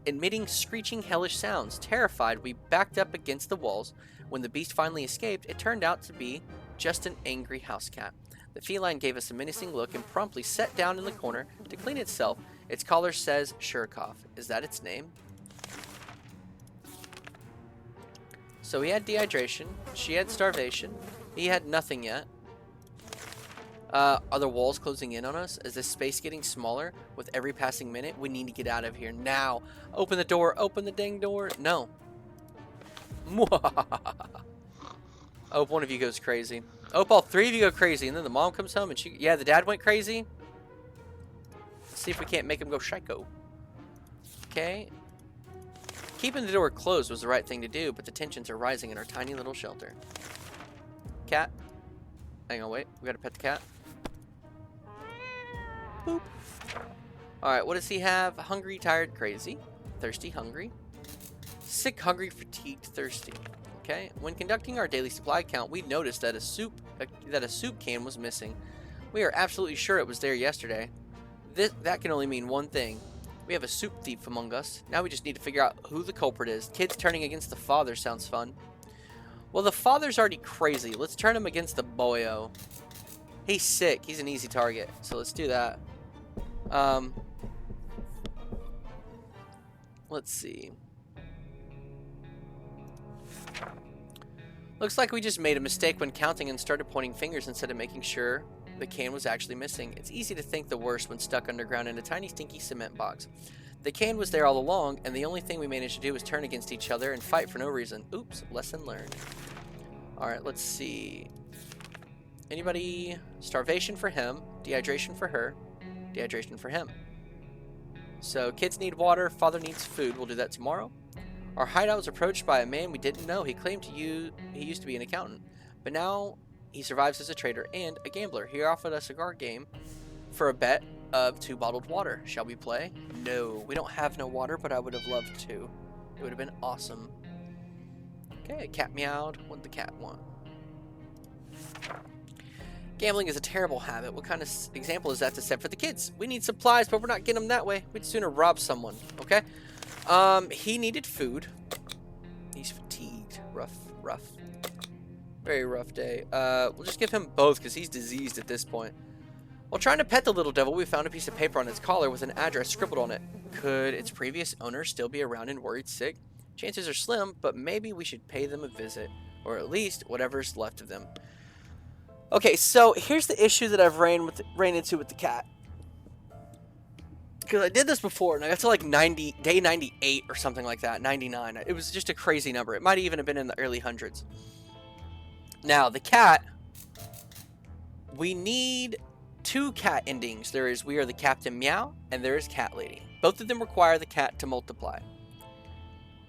emitting screeching, hellish sounds. Terrified, we backed up against the walls. When the beast finally escaped, it turned out to be just an angry house cat. The feline gave us a menacing look and promptly sat down in the corner to clean itself. Its collar says Shurikov. Is that its name? So he had dehydration. She had starvation. He had nothing yet. Are the walls closing in on us? Is this space getting smaller with every passing minute? We need to get out of here now. Open the door. Open the dang door. No. I hope one of you goes crazy. I hope all 3 of you go crazy. And then the mom comes home and she... Yeah, the dad went crazy. Let's see if we can't make him go psycho. Okay. Keeping the door closed was the right thing to do, but the tensions are rising in our tiny little shelter. Cat. Hang on, wait. We gotta pet the cat. Boop. Alright, what does he have? Hungry, tired, crazy. Thirsty, hungry. Sick, hungry, fatigued, thirsty. Okay. When conducting our daily supply count, we noticed that a soup can was missing. We are absolutely sure it was there yesterday. That can only mean one thing. We have a soup thief among us. Now we just need to figure out who the culprit is. Kids turning against the father sounds fun. Well, the father's already crazy. Let's turn him against the boyo. He's sick. He's an easy target. So let's do that. Let's see. Looks like we just made a mistake when counting and started pointing fingers instead of making sure the can was actually missing. It's easy to think the worst when stuck underground in a tiny stinky cement box. The can was there all along, and the only thing we managed to do was turn against each other and fight for no reason. Oops, lesson learned. Alright, let's see. Anybody? Starvation for him, dehydration for her, dehydration for him. So kids need water, father needs food. We'll do that tomorrow. Our hideout was approached by a man we didn't know. He claimed he used to be an accountant, but now he survives as a trader and a gambler. He offered us a card game for a bet of 2 bottled water. Shall we play? No, we don't have no water, but I would have loved to. It would have been awesome. Okay, a cat meowed. What did the cat want? Gambling is a terrible habit. What kind of example is that to set for the kids? We need supplies, but we're not getting them that way. We'd sooner rob someone, okay? He needed food. He's fatigued. Rough. Very rough day. We'll just give him both because he's diseased at this point. While trying to pet the little devil, we found a piece of paper on its collar with an address scribbled on it. Could its previous owner still be around and worried sick? Chances are slim, but maybe we should pay them a visit. Or at least whatever's left of them. Okay, so here's the issue that I've ran into with the cat. Because I did this before, and I got to like day 98 or something like that, 99. It was just a crazy number. It might even have been in the early hundreds. Now, the cat, we need 2 cat endings. There is We Are the Captain Meow, and there is Cat Lady. Both of them require the cat to multiply.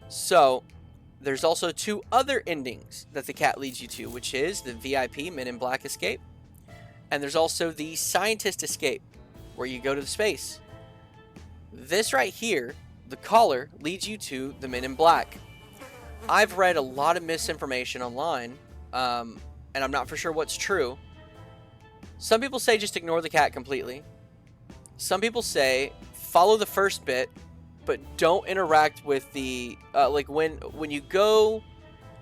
So, there's also 2 other endings that the cat leads you to, which is the VIP Men in Black Escape, and there's also the Scientist Escape, where you go to the space. This right here, the collar, leads you to the Men in Black. I've read a lot of misinformation online, and I'm not for sure what's true. Some people say just ignore the cat completely. Some people say follow the first bit, but don't interact with the like when you go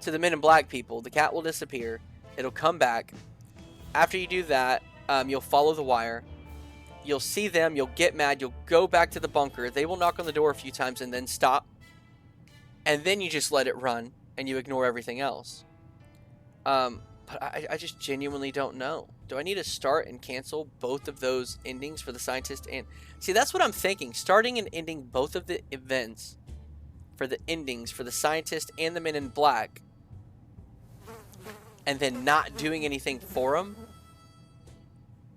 to the Men in Black people, the cat will disappear. It'll come back. After you do that, you'll follow the wire. You'll see them. You'll get mad. You'll go back to the bunker. They will knock on the door a few times and then stop. And then you just let it run and you ignore everything else. But I just genuinely don't know. Do I need to start and cancel both of those endings for the Scientist and... See, that's what I'm thinking. Starting and ending both of the events for the endings for the Scientist and the Men in Black. And then not doing anything for them.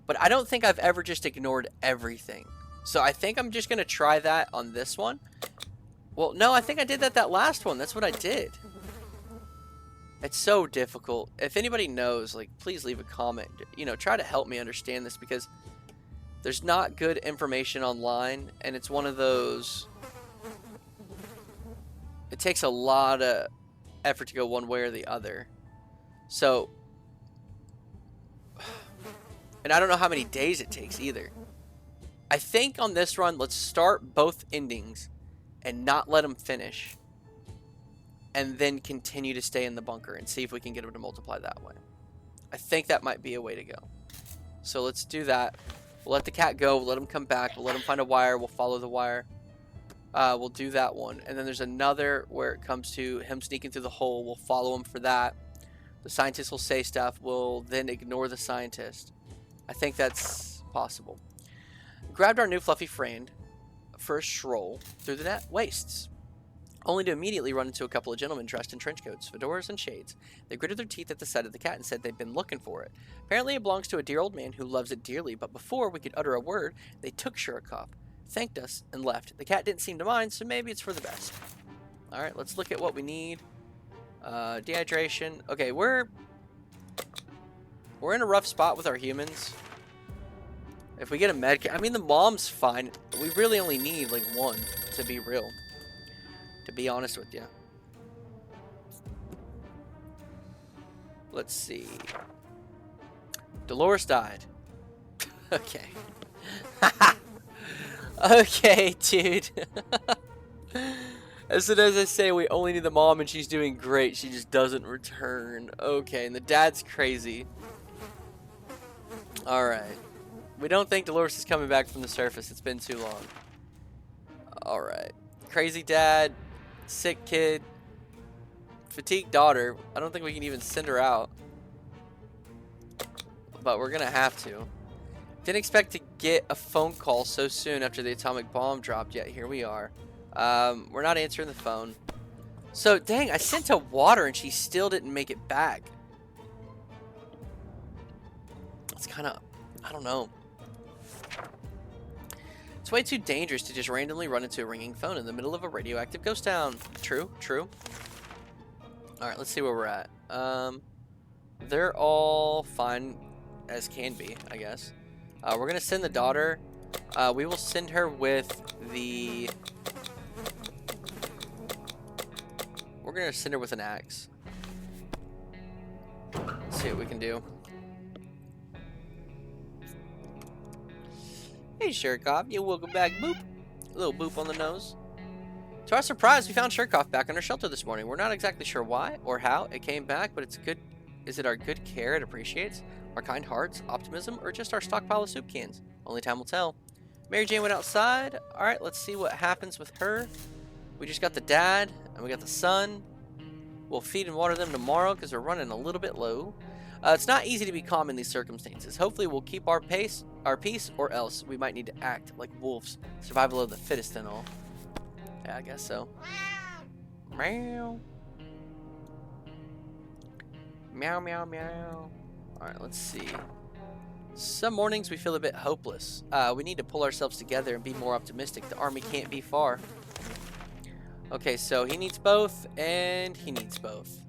But I don't think I've ever just ignored everything. So I think I'm just going to try that on this one. Well, no, I think I did that last one. That's what I did. It's so difficult. If anybody knows, like, please leave a comment. You know, try to help me understand this because there's not good information online. And it's one of those... It takes a lot of effort to go one way or the other. So... And I don't know how many days it takes either. I think on this run, let's start both endings and not let them finish. And then continue to stay in the bunker and see if we can get them to multiply that way. I think that might be a way to go. So let's do that. We'll let the cat go. We'll let him come back. We'll let him find a wire. We'll follow the wire. We'll do that one. And then there's another where it comes to him sneaking through the hole. We'll follow him for that. The Scientist will say stuff. We'll then ignore the Scientist. I think that's possible. Grabbed our new fluffy friend for a stroll through the net wastes, only to immediately run into a couple of gentlemen dressed in trench coats, fedoras, and shades. They gritted their teeth at the sight of the cat and said they'd been looking for it. Apparently it belongs to a dear old man who loves it dearly, but before we could utter a word, they took Shurikov, thanked us, and left. The cat didn't seem to mind, so maybe it's for the best. Alright, let's look at what we need. Dehydration. Okay, we're in a rough spot with our humans. If we get a med kit, I mean, the mom's fine. We really only need, like, one, to be real. To be honest with you. Let's see. Dolores died. Okay. Okay, dude. As soon as I say we only need the mom and she's doing great, she just doesn't return. Okay, and the dad's crazy. Alright. We don't think Dolores is coming back from the surface. It's been too long. Alright. Crazy dad. Sick kid. Fatigued daughter. I don't think we can even send her out. But we're gonna have to. Didn't expect to get a phone call so soon after the atomic bomb dropped, yet here we are. We're not answering the phone. So, dang, I sent her water and she still didn't make it back. It's kind of, I don't know. It's way too dangerous to just randomly run into a ringing phone in the middle of a radioactive ghost town. True, true. Alright, let's see where we're at. They're all fine as can be, I guess. We're gonna send the daughter. We will send her with the... We're gonna send her with an axe. Let's see what we can do. Hey, Shirkoff, you welcome back. Boop. A little boop on the nose. To our surprise, we found Shirkoff back in our shelter this morning. We're not exactly sure why or how it came back, but it's good. Is it our good care it appreciates? Our kind hearts, optimism, or just our stockpile of soup cans? Only time will tell. Mary Jane went outside. Alright, let's see what happens with her. We just got the dad, and we got the son. We'll feed and water them tomorrow because we're running a little bit low. It's not easy to be calm in these circumstances. Hopefully we'll keep our peace, or else we might need to act like wolves. Survival of the fittest and all. Yeah, I guess so. Meow. Meow, meow, meow. Alright, let's see. Some mornings we feel a bit hopeless. We need to pull ourselves together and be more optimistic. The army can't be far. Okay, so he needs both, and he needs both.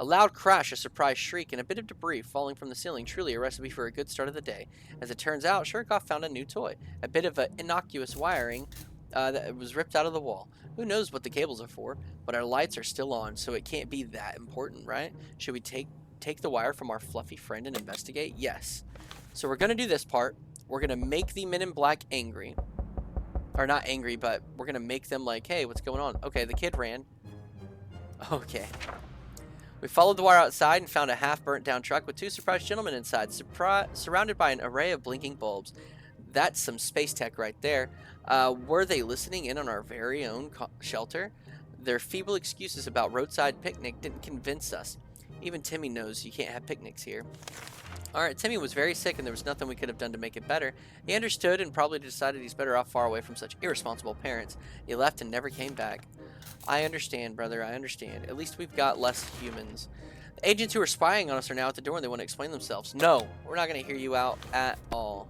A loud crash, a surprise shriek, and a bit of debris falling from the ceiling. Truly a recipe for a good start of the day. As it turns out, Shirkoff found a new toy. A bit of innocuous wiring that was ripped out of the wall. Who knows what the cables are for, but our lights are still on, so it can't be that important, right? Should we take the wire from our fluffy friend and investigate? Yes. So we're going to do this part. We're going to make the men in black angry. Or not angry, but we're going to make them like, hey, what's going on? Okay, the kid ran. Okay. We followed the wire outside and found a half-burnt down truck with two surprised gentlemen inside, surrounded by an array of blinking bulbs. That's some space tech right there. Were they listening in on our very own shelter? Their feeble excuses about roadside picnic didn't convince us. Even Timmy knows you can't have picnics here. Alright, Timmy was very sick and there was nothing we could have done to make it better. He understood and probably decided he's better off far away from such irresponsible parents. He left and never came back. I understand, brother, I understand. At least we've got less humans. The agents who are spying on us are now at the door and they want to explain themselves. No, we're not going to hear you out at all.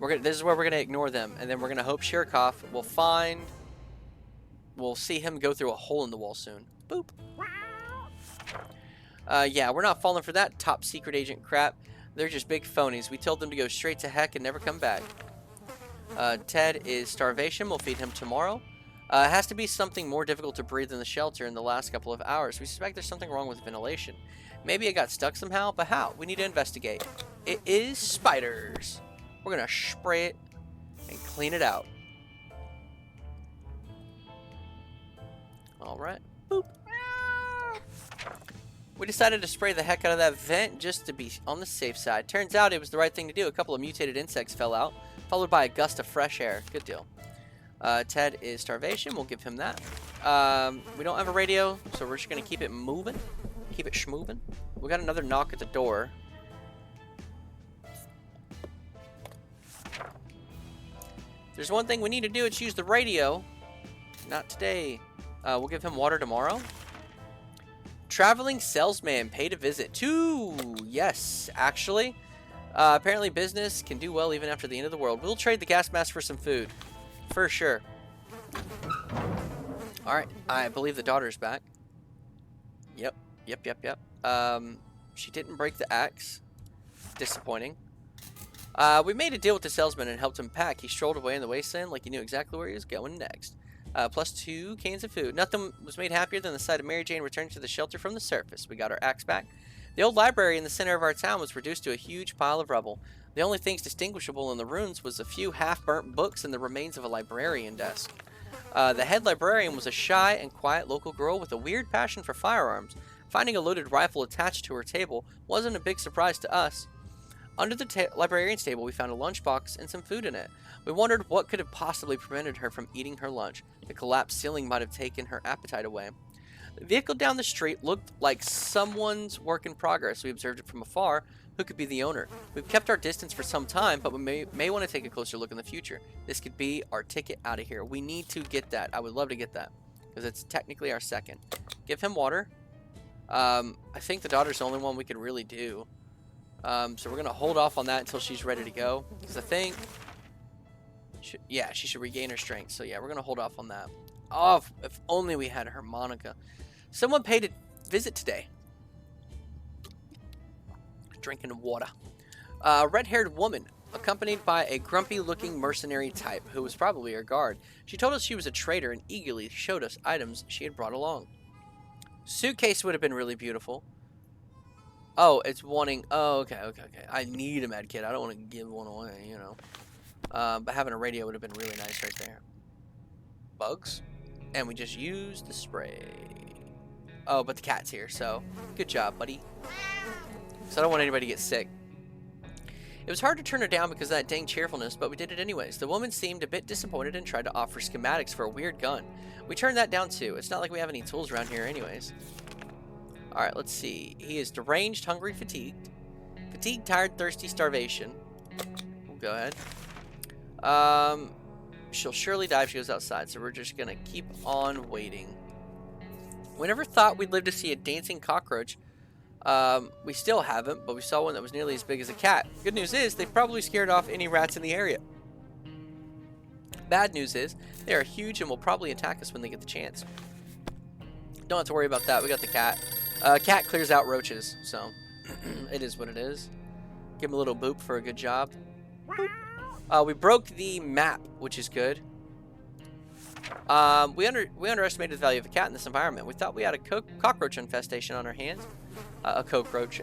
This is where we're going to ignore them, and then we're going to hope Shirkoff will find... We'll see him go through a hole in the wall soon. Boop. Yeah, we're not falling for that top secret agent crap. They're just big phonies. We told them to go straight to heck and never come back. Ted is starvation. We'll feed him tomorrow. It has to be something more difficult to breathe in the shelter in the last couple of hours. We suspect there's something wrong with ventilation. Maybe it got stuck somehow, but how? We need to investigate. It is spiders. We're going to spray it and clean it out. Alright. Boop. We decided to spray the heck out of that vent just to be on the safe side. Turns out it was the right thing to do. A couple of mutated insects fell out, followed by a gust of fresh air. Good deal. Ted is starvation. We'll give him that. We don't have a radio, so we're just going to keep it moving. Keep it schmoving. We got another knock at the door. There's one thing we need to do. It's use the radio. Not today. We'll give him water tomorrow. Traveling salesman paid a visit to... Yes, actually. Apparently business can do well even after the end of the world. We'll trade the gas mask for some food. For sure. Alright, I believe the daughter's back. Yep. She didn't break the axe. Disappointing. We made a deal with the salesman and helped him pack. He strolled away in the wasteland like he knew exactly where he was going next. Plus 2 cans of food. Nothing was made happier than the sight of Mary Jane returning to the shelter from the surface. We got our axe back. The old library in the center of our town was reduced to a huge pile of rubble. The only things distinguishable in the ruins was a few half-burnt books and the remains of a librarian desk. The head librarian was a shy and quiet local girl with a weird passion for firearms. Finding a loaded rifle attached to her table wasn't a big surprise to us. Under the librarian's table, we found a lunchbox and some food in it. We wondered what could have possibly prevented her from eating her lunch. The collapsed ceiling might have taken her appetite away. The vehicle down the street looked like someone's work in progress. We observed it from afar. Who could be the owner? We've kept our distance for some time, but we may want to take a closer look in the future. This could be our ticket out of here. We need to get that. I would love to get that, because it's technically our second. Give him water. I think the daughter's the only one we can really do. So we're going to hold off on that until she's ready to go. Because I think Yeah, she should regain her strength. So yeah, we're gonna hold off on that. Oh, if only we had a harmonica. Someone paid a visit today. Drinking water. Red-haired woman, accompanied by a grumpy-looking mercenary type who was probably her guard. She told us she was a trader and eagerly showed us items she had brought along. Suitcase would have been really beautiful. Oh, it's wanting... Oh, okay. I need a med kit. I don't want to give one away, you know. But having a radio would have been really nice right there. Bugs? And we just used the spray. Oh, but the cat's here, so good job, buddy. So I don't want anybody to get sick. It was hard to turn her down because of that dang cheerfulness, but we did it anyways. The woman seemed a bit disappointed and tried to offer schematics for a weird gun. We turned that down too. It's not like we have any tools around here anyways. Alright, let's see. He is deranged, hungry, fatigued. Fatigued, tired, thirsty, starvation. We'll go ahead. She'll surely die if she goes outside, so we're just gonna keep on waiting. We never thought we'd live to see a dancing cockroach. We still haven't, but we saw one that was nearly as big as a cat. Good news is, they probably scared off any rats in the area. Bad news is, they are huge and will probably attack us when they get the chance. Don't have to worry about that, we got the cat. Cat clears out roaches, so it is what it is. Give him a little boop for a good job. We broke the map, which is good. We underestimated the value of a cat in this environment. We thought we had a cockroach infestation on our hands. A cockroach.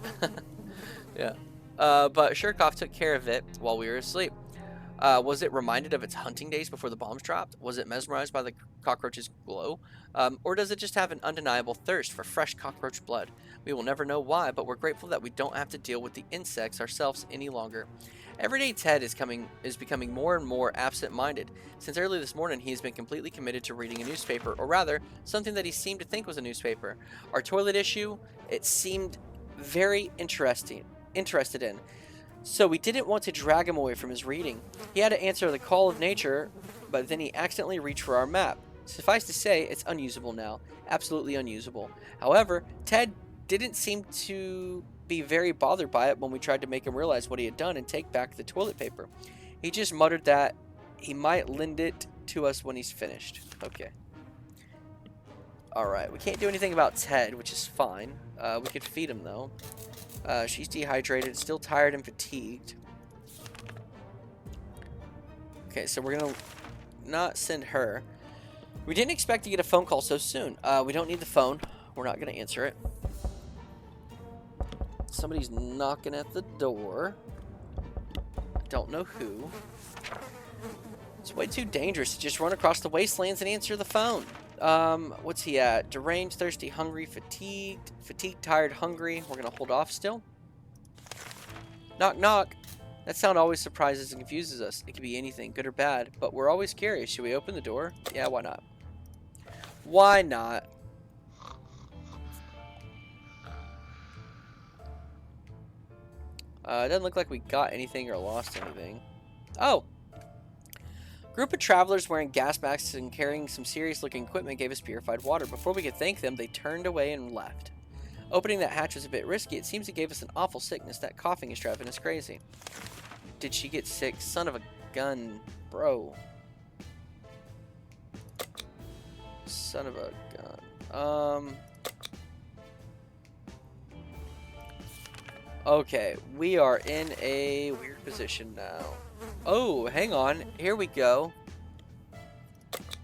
Yeah. But Shirkoff took care of it while we were asleep. Was it reminded of its hunting days before the bombs dropped? Was it mesmerized by the cockroach's glow? Or does it just have an undeniable thirst for fresh cockroach blood? We will never know why, but we're grateful that we don't have to deal with the insects ourselves any longer. Everyday Ted is becoming more and more absent-minded. Since early this morning, he has been completely committed to reading a newspaper, or rather, something that he seemed to think was a newspaper. Our toilet issue, it seemed very interested in. So we didn't want to drag him away from his reading. He had to answer the call of nature, but then he accidentally reached for our map. Suffice to say, it's unusable now. Absolutely unusable. However, Ted didn't seem to be very bothered by it when we tried to make him realize what he had done and take back the toilet paper. He just muttered that he might lend it to us when he's finished. Okay. Alright, we can't do anything about Ted, which is fine. We could feed him, though. She's dehydrated, still tired and fatigued. Okay, so we're gonna not send her. We didn't expect to get a phone call so soon. We don't need the phone. We're not gonna answer it. Somebody's knocking at the door. Don't know who. It's way too dangerous to just run across the wastelands and answer the phone. What's he at? Deranged, thirsty, hungry, fatigued. Fatigued, tired, hungry. We're gonna hold off still. Knock, knock. That sound always surprises and confuses us. It could be anything, good or bad, but we're always curious. Should we open the door? Yeah, why not? Why not? It doesn't look like we got anything or lost anything. Oh! Group of travelers wearing gas masks and carrying some serious-looking equipment gave us purified water. Before we could thank them, they turned away and left. Opening that hatch was a bit risky. It seems it gave us an awful sickness. That coughing is driving us crazy. Did she get sick? Son of a gun, bro. Son of a gun. Okay, we are in a weird position now. Oh, hang on. Here we go.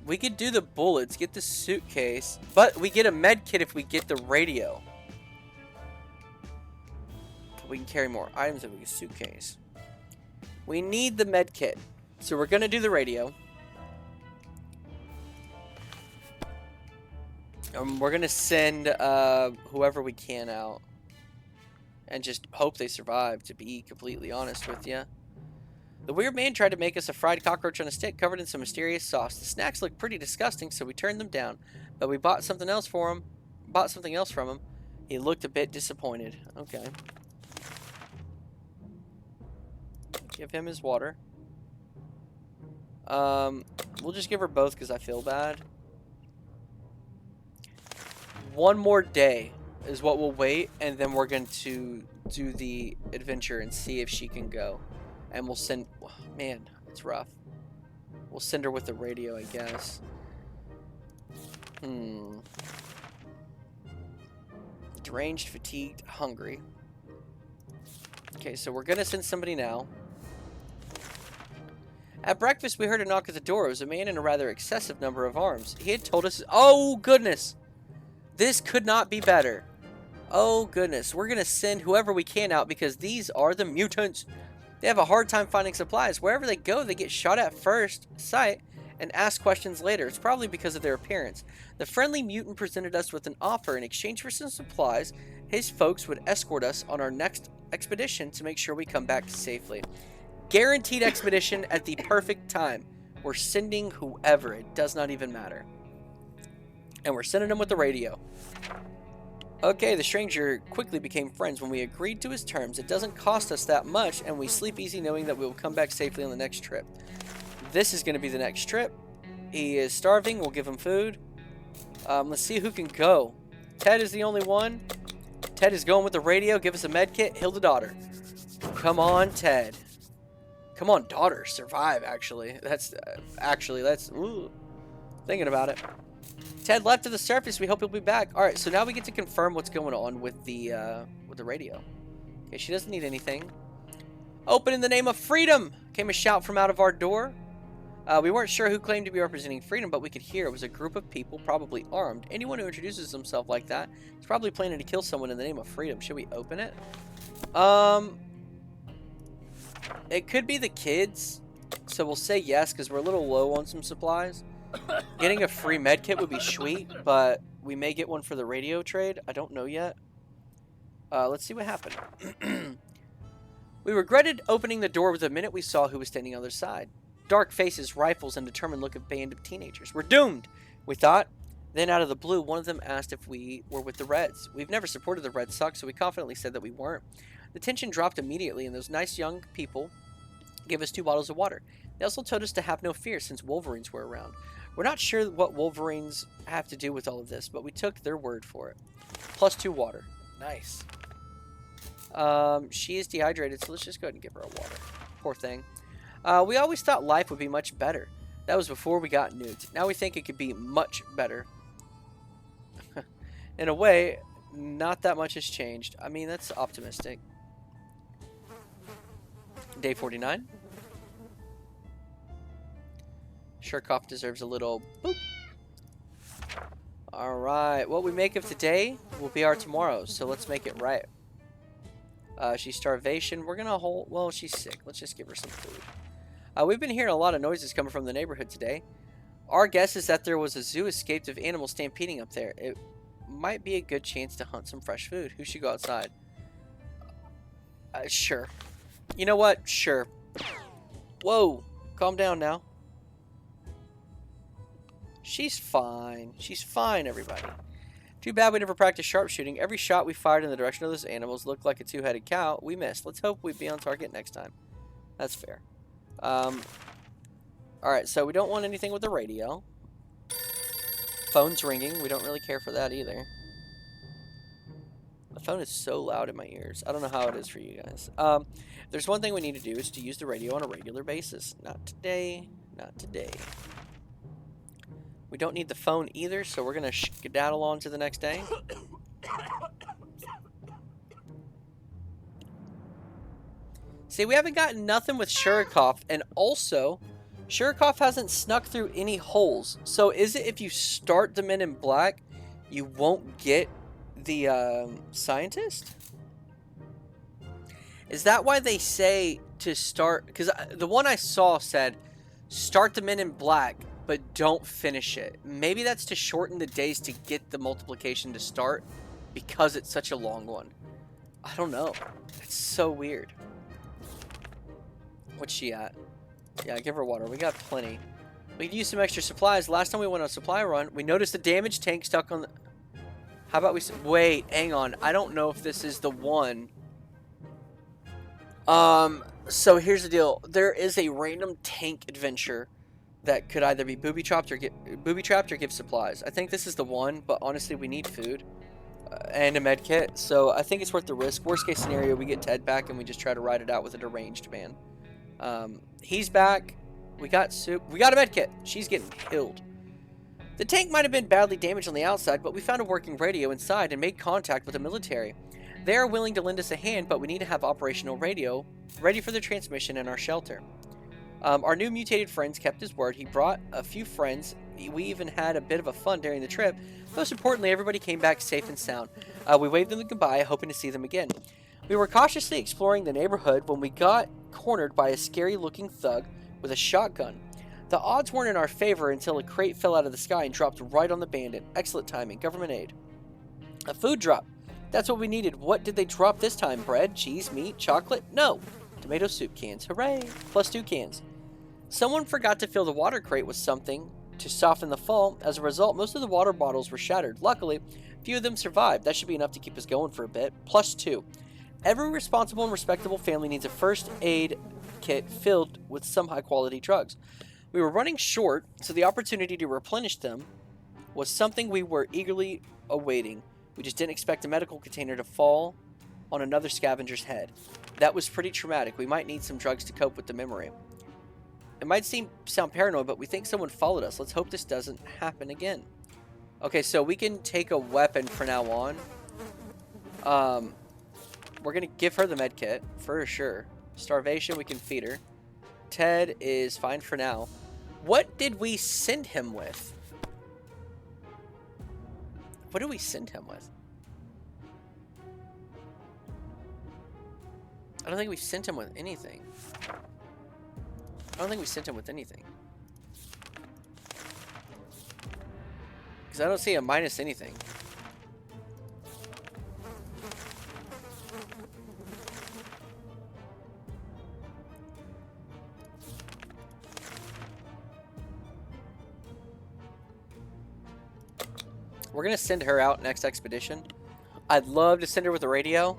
We could do the bullets, get the suitcase, but we get a med kit if we get the radio. We can carry more items if we get a suitcase. We need the med kit, so we're going to do the radio. We're going to send whoever we can out. And just hope they survive, to be completely honest with you. The weird man tried to make us a fried cockroach on a stick covered in some mysterious sauce. The snacks looked pretty disgusting, so we turned them down. But we bought something else for him. Bought something else from him. He looked a bit disappointed. Okay. Give him his water. We'll just give her both because I feel bad. One more day is what we'll wait, and then we're going to do the adventure and see if she can go. And we'll send... Man, it's rough. We'll send her with the radio, I guess. Deranged, fatigued, hungry. Okay, so we're gonna send somebody now. At breakfast, we heard a knock at the door. It was a man in a rather excessive number of arms. He had told us... Oh, goodness! This could not be better. Oh, goodness. We're gonna send whoever we can out because these are the mutants. They have a hard time finding supplies. Wherever they go, they get shot at first sight and asked questions later. It's probably because of their appearance. The friendly mutant presented us with an offer. In exchange for some supplies, his folks would escort us on our next expedition to make sure we come back safely. Guaranteed expedition at the perfect time. We're sending whoever. It does not even matter. And we're sending them with the radio. Okay, the stranger quickly became friends when we agreed to his terms. It doesn't cost us that much, and we sleep easy knowing that we will come back safely on the next trip. This is going to be the next trip. He is starving. We'll give him food. Let's see who can go. Ted is the only one. Ted is going with the radio. Give us a med kit. Heal the daughter. Come on, Ted. Come on, daughter. Survive, actually. That's ooh, thinking about it. Ted left to the surface. We hope he'll be back. All right, so now we get to confirm what's going on with the radio. Okay, she doesn't need anything. Open in the name of freedom! Came a shout from out of our door. We weren't sure who claimed to be representing freedom, but we could hear it was a group of people, probably armed. Anyone who introduces himself like that is probably planning to kill someone in the name of freedom. Should we open it? It could be the kids, so we'll say yes because we're a little low on some supplies. Getting a free med kit would be sweet, but we may get one for the radio trade. I don't know yet. Let's see what happened. We regretted opening the door the minute we saw who was standing on the other side. Dark faces, rifles, and determined look of band of teenagers. We're doomed, we thought. Then out of the blue, one of them asked if we were with the Reds. We've never supported the Red Sox, so we confidently said that we weren't. The tension dropped immediately, and those nice young people gave us 2 bottles of water. They also told us to have no fear since Wolverines were around. We're not sure what Wolverines have to do with all of this, but we took their word for it. Plus 2 water. Nice. She is dehydrated, so let's just go ahead and give her a water. Poor thing. We always thought life would be much better. That was before we got nuked. Now we think it could be much better. In a way, not that much has changed. I mean, that's optimistic. Day 49. Shurkoff deserves a little boop. Alright, what we make of today will be our tomorrow, so let's make it right. She's starvation. We're gonna hold... Well, she's sick. Let's just give her some food. We've been hearing a lot of noises coming from the neighborhood today. Our guess is that there was a zoo escaped of animals stampeding up there. It might be a good chance to hunt some fresh food. Who should go outside? Sure. You know what? Sure. Whoa. Calm down now. She's fine. She's fine, everybody. Too bad we never practiced sharpshooting. Every shot we fired in the direction of those animals looked like a 2-headed cow. We missed. Let's hope we be on target next time. That's fair. Alright, so we don't want anything with the radio. Phone's ringing. We don't really care for that either. The phone is so loud in my ears. I don't know how it is for you guys. There's one thing we need to do is to use the radio on a regular basis. Not today. Not today. We don't need the phone either, so we're going to skedaddle on to the next day. See, we haven't gotten nothing with Shurikoff, and also, Shurikoff hasn't snuck through any holes. So is it if you start the Men in Black, you won't get the scientist? Is that why they say to start? Because the one I saw said, start the Men in Black, but don't finish it. Maybe that's to shorten the days to get the multiplication to start because it's such a long one. I don't know. It's so weird. What's she at? Yeah, give her water. We got plenty. We could use some extra supplies. Last time we went on a supply run, we noticed a damaged tank stuck on the... How about we... Wait, hang on. I don't know if this is the one. So here's the deal. There is a random tank adventure that could either be booby-trapped or give supplies. I think this is the one, but honestly, we need food and a med kit, so I think it's worth the risk. Worst case scenario, we get Ted back and we just try to ride it out with a deranged man. He's back. We got soup. We got a med kit. She's getting killed. The tank might have been badly damaged on the outside, but we found a working radio inside and made contact with the military. They are willing to lend us a hand, but we need to have operational radio ready for the transmission in our shelter. Our new mutated friends kept his word. He brought a few friends. We even had a bit of a fun during the trip. Most importantly, everybody came back safe and sound. We waved them goodbye, hoping to see them again. We were cautiously exploring the neighborhood when we got cornered by a scary-looking thug with a shotgun. The odds weren't in our favor until a crate fell out of the sky and dropped right on the bandit. Excellent timing. Government aid. A food drop. That's what we needed. What did they drop this time? Bread, cheese, meat, chocolate? No. Tomato soup cans. Hooray. Plus 2 cans. Someone forgot to fill the water crate with something to soften the fall. As a result, most of the water bottles were shattered. Luckily, few of them survived. That should be enough to keep us going for a bit. Plus 2. Every responsible and respectable family needs a first aid kit filled with some high-quality drugs. We were running short, so the opportunity to replenish them was something we were eagerly awaiting. We just didn't expect a medical container to fall on another scavenger's head. That was pretty traumatic. We might need some drugs to cope with the memory. It might sound paranoid, but we think someone followed us. Let's hope this doesn't happen again. Okay, so we can take a weapon from now on. We're going to give her the med kit, for sure. Starvation, we can feed her. Ted is fine for now. What did we send him with? What did we send him with? I don't think we sent him with anything. Because I don't see a minus anything. We're going to send her out next expedition. I'd love to send her with a radio.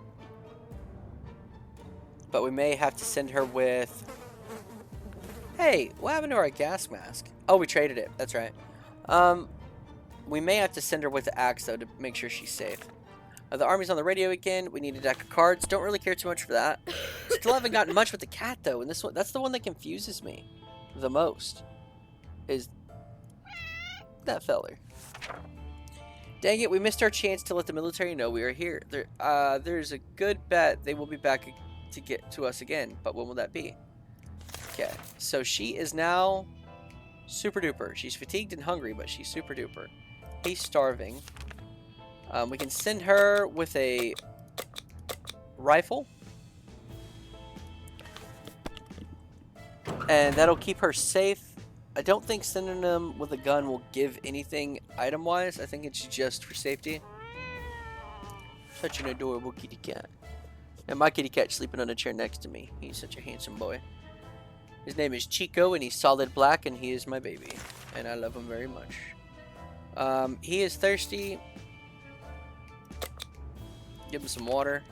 But we may have to send her with... Hey, what happened to our gas mask? Oh, we traded it. That's right. We may have to send her with the axe, though, to make sure she's safe. The army's on the radio again. We need a deck of cards. Don't really care too much for that. Still haven't gotten much with the cat, though. And this one, that's the one that confuses me the most. Is that feller. Dang it, we missed our chance to let the military know we are here. There's a good bet they will be back to get to us again. But when will that be? Okay, so she is now super duper. She's fatigued and hungry, but she's super duper. He's starving. We can send her with a rifle. And that'll keep her safe. I don't think sending them with a gun will give anything item-wise. I think it's just for safety. Such an adorable kitty cat. And my kitty cat's sleeping on a chair next to me. He's such a handsome boy. His name is Chico, and he's solid black, and he is my baby. And I love him very much. He is thirsty. Give him some water.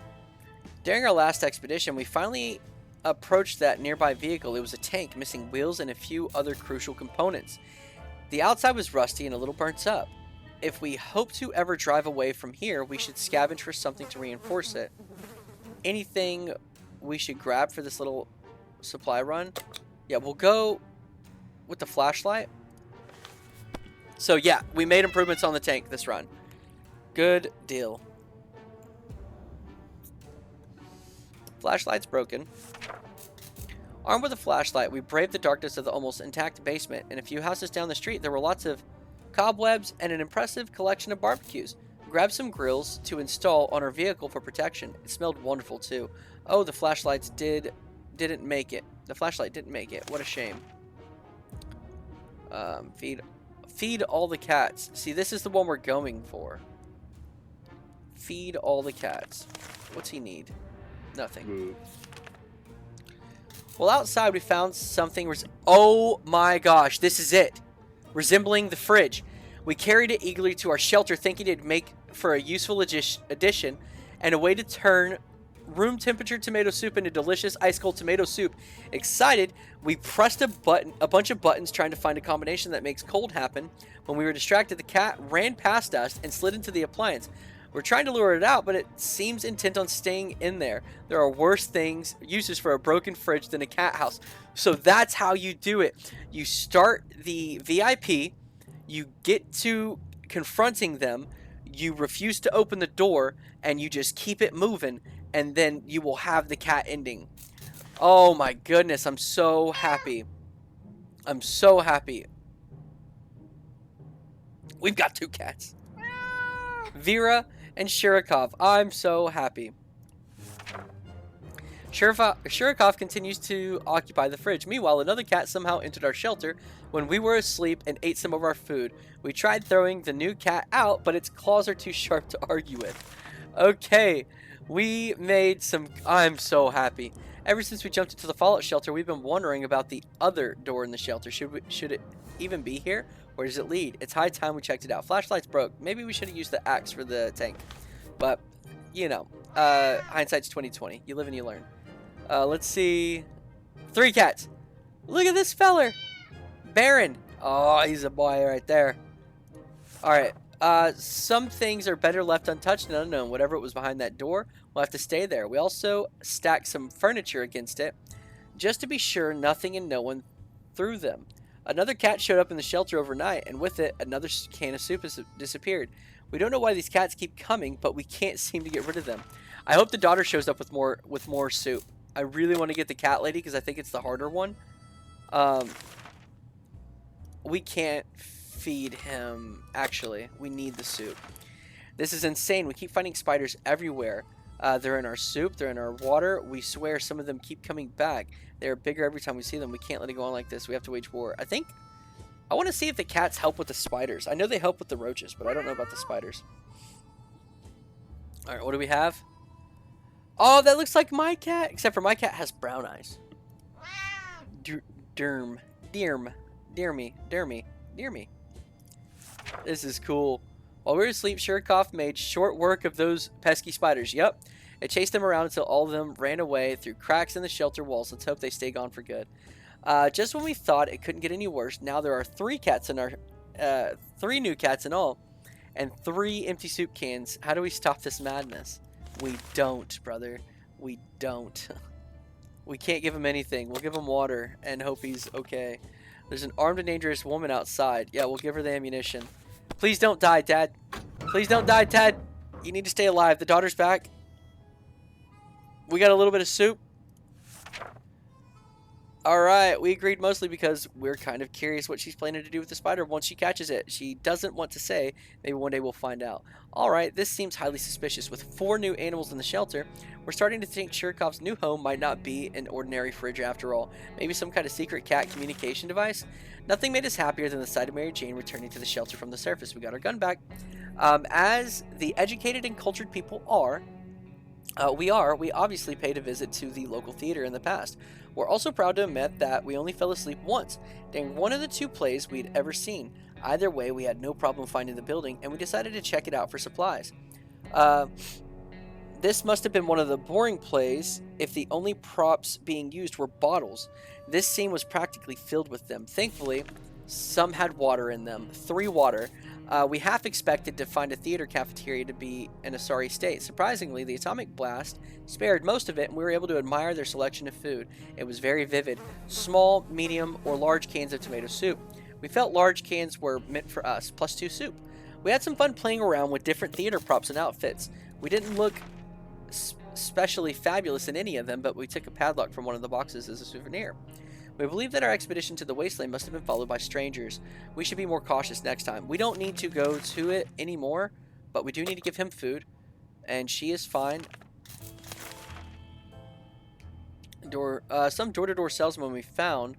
During our last expedition, we finally approached that nearby vehicle. It was a tank missing wheels and a few other crucial components. The outside was rusty and a little burnt up. If we hope to ever drive away from here, we should scavenge for something to reinforce it. Anything we should grab for this little supply run? Yeah, we'll go with the flashlight. So yeah, we made improvements on the tank this run. Good deal. Flashlight's broken. Armed with a flashlight, we braved the darkness of the almost intact basement. And a few houses down the street, there were lots of cobwebs and an impressive collection of barbecues. We grabbed some grills to install on our vehicle for protection. It smelled wonderful too. Oh, the flashlights didn't make it. The flashlight didn't make it. What a shame. Feed all the cats. See, this is the one we're going for. Feed all the cats. What's he need? Nothing. Well, outside we found something. Oh my gosh, this is it. Resembling the fridge. We carried it eagerly to our shelter, thinking it'd make for a useful addition and a way to turn room temperature tomato soup into delicious ice cold tomato soup. Excited, we pressed a bunch of buttons trying to find a combination that makes cold happen. When we were distracted, the cat ran past us and slid into the appliance. We're trying to lure it out, but it seems intent on staying in there. There are worse uses for a broken fridge than a cat house. So that's how you do it. You start the VIP, you get to confronting them, you refuse to open the door, and you just keep it moving, and then you will have the cat ending. Oh my goodness, I'm so happy. I'm so happy. We've got 2 cats. Vera and Shirikov. I'm so happy. Shirikov continues to occupy the fridge. Meanwhile, another cat somehow entered our shelter when we were asleep and ate some of our food. We tried throwing the new cat out, but its claws are too sharp to argue with. Okay, we made some... I'm so happy. Ever since we jumped into the fallout shelter, we've been wondering about the other door in the shelter. Should it even be here? Where does it lead? It's high time we checked it out. Flashlight's broke. Maybe we should have used the axe for the tank. But, you know, hindsight's 20/20. You live and you learn. Let's see. 3 cats. Look at this feller. Baron. Oh, he's a boy right there. Alright. Some things are better left untouched and unknown. Whatever it was behind that door, we'll have to stay there. We also stacked some furniture against it, just to be sure nothing and no one threw them. Another cat showed up in the shelter overnight, and with it, another can of soup has disappeared. We don't know why these cats keep coming, but we can't seem to get rid of them. I hope the daughter shows up with more soup. I really want to get the cat lady because I think it's the harder one. We can't feed him. Actually, we need the soup. This is insane. We keep finding spiders everywhere. They're in our soup. They're in our water. We swear some of them keep coming back. They're bigger every time we see them. We can't let it go on like this. We have to wage war. I want to see if the cats help with the spiders. I know they help with the roaches, but I don't know about the spiders. All right, what do we have? Oh, that looks like my cat, except for my cat has brown eyes. Dear me. This is cool. While we were asleep, Shirikov made short work of those pesky spiders. Yep. It chased them around until all of them ran away through cracks in the shelter walls. Let's hope they stay gone for good. Just when we thought it couldn't get any worse, now there are 3 cats in our... 3 new cats in all. And 3 empty soup cans. How do we stop this madness? We don't, brother. We don't. We can't give him anything. We'll give him water and hope he's okay. There's an armed and dangerous woman outside. Yeah, we'll give her the ammunition. Please don't die, Dad. Please don't die, Ted. You need to stay alive. The daughter's back. We got a little bit of soup. Alright, we agreed mostly because we're kind of curious what she's planning to do with the spider once she catches it. She doesn't want to say. Maybe one day we'll find out. Alright, this seems highly suspicious. With 4 new animals in the shelter, we're starting to think Shirikov's new home might not be an ordinary fridge after all. Maybe some kind of secret cat communication device? Nothing made us happier than the sight of Mary Jane returning to the shelter from the surface. We got our gun back. As the educated and cultured people we obviously paid a visit to the local theater in the past. We're also proud to admit that we only fell asleep once during one of the 2 plays we'd ever seen. Either way, we had no problem finding the building, and we decided to check it out for supplies. This must have been one of the boring plays if the only props being used were bottles. This scene was practically filled with them. Thankfully, some had water in them. 3 water. We half expected to find a theater cafeteria to be in a sorry state. Surprisingly, the atomic blast spared most of it, and we were able to admire their selection of food. It was very vivid. Small, medium, or large cans of tomato soup. We felt large cans were meant for us, plus 2 soup. We had some fun playing around with different theater props and outfits. We didn't look especially fabulous in any of them, but we took a padlock from one of the boxes as a souvenir. We believe that our expedition to the wasteland must have been followed by strangers. We should be more cautious next time. We don't need to go to it anymore, but we do need to give him food. And she is fine. Some door-to-door salesman we found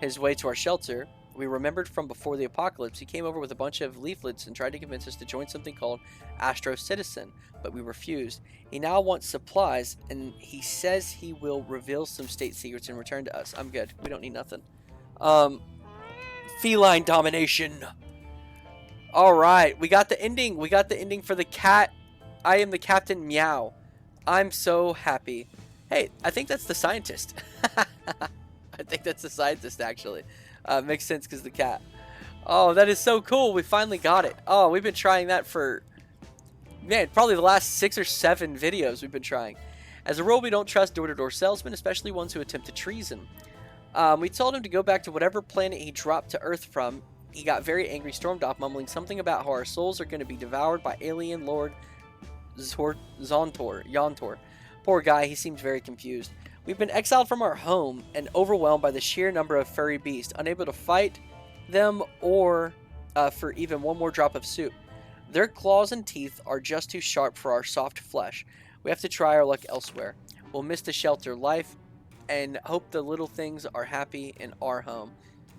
his way to our shelter. We remembered from before the apocalypse. He came over with a bunch of leaflets and tried to convince us to join something called Astro Citizen, but we refused. He now wants supplies, and he says he will reveal some state secrets in return to us. I'm good. We don't need nothing. Feline domination. Alright, we got the ending. We got the ending for the cat. I am the Captain Meow. I'm so happy. Hey, I think that's the scientist. I think that's the scientist, actually. Makes sense because the cat. Oh, that is so cool. We finally got it. Oh, we've been trying that for Man, probably the last 6 or 7 videos we've been trying. As a rule, we don't trust door-to-door salesmen, especially ones who attempt to treason. We told him to go back to whatever planet he dropped to Earth from. He got very angry, stormed off, mumbling something about how our souls are going to be devoured by alien Lord Yontor. Poor guy, he seemed very confused. We've been exiled from our home and overwhelmed by the sheer number of furry beasts, unable to fight them or for even one more drop of soup. Their claws and teeth are just too sharp for our soft flesh. We have to try our luck elsewhere. We'll miss the shelter life and hope the little things are happy in our home.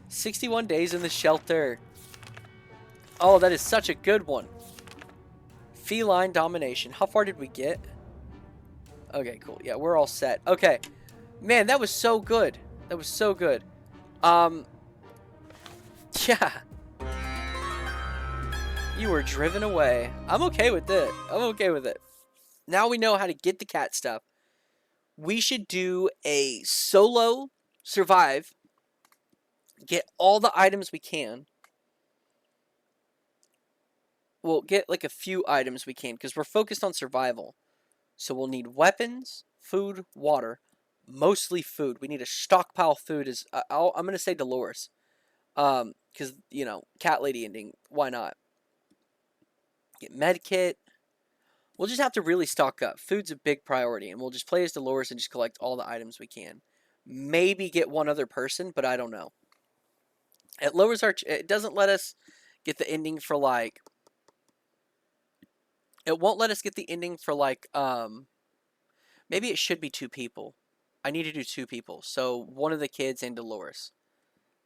61 days in the shelter. Oh, that is such a good one. Feline domination. How far did we get? Okay, cool. Yeah, we're all set. Okay. Man, that was so good. That was so good. Yeah. You were driven away. I'm okay with it. I'm okay with it. Now we know how to get the cat stuff. We should do a solo survive. Get all the items we can. We'll get like a few items we can because we're focused on survival. So we'll need weapons, food, water. Mostly food. We need to stockpile food. I'm going to say Dolores. Because, you know, cat lady ending. Why not? Get med kit. We'll just have to really stock up. Food's a big priority, and we'll just play as Dolores and just collect all the items we can. Maybe get one other person, but I don't know. It lowers our... It doesn't let us get the ending for, like... It won't let us get the ending for, like, maybe it should be 2 people. I need to do 2 people. So, one of the kids and Dolores.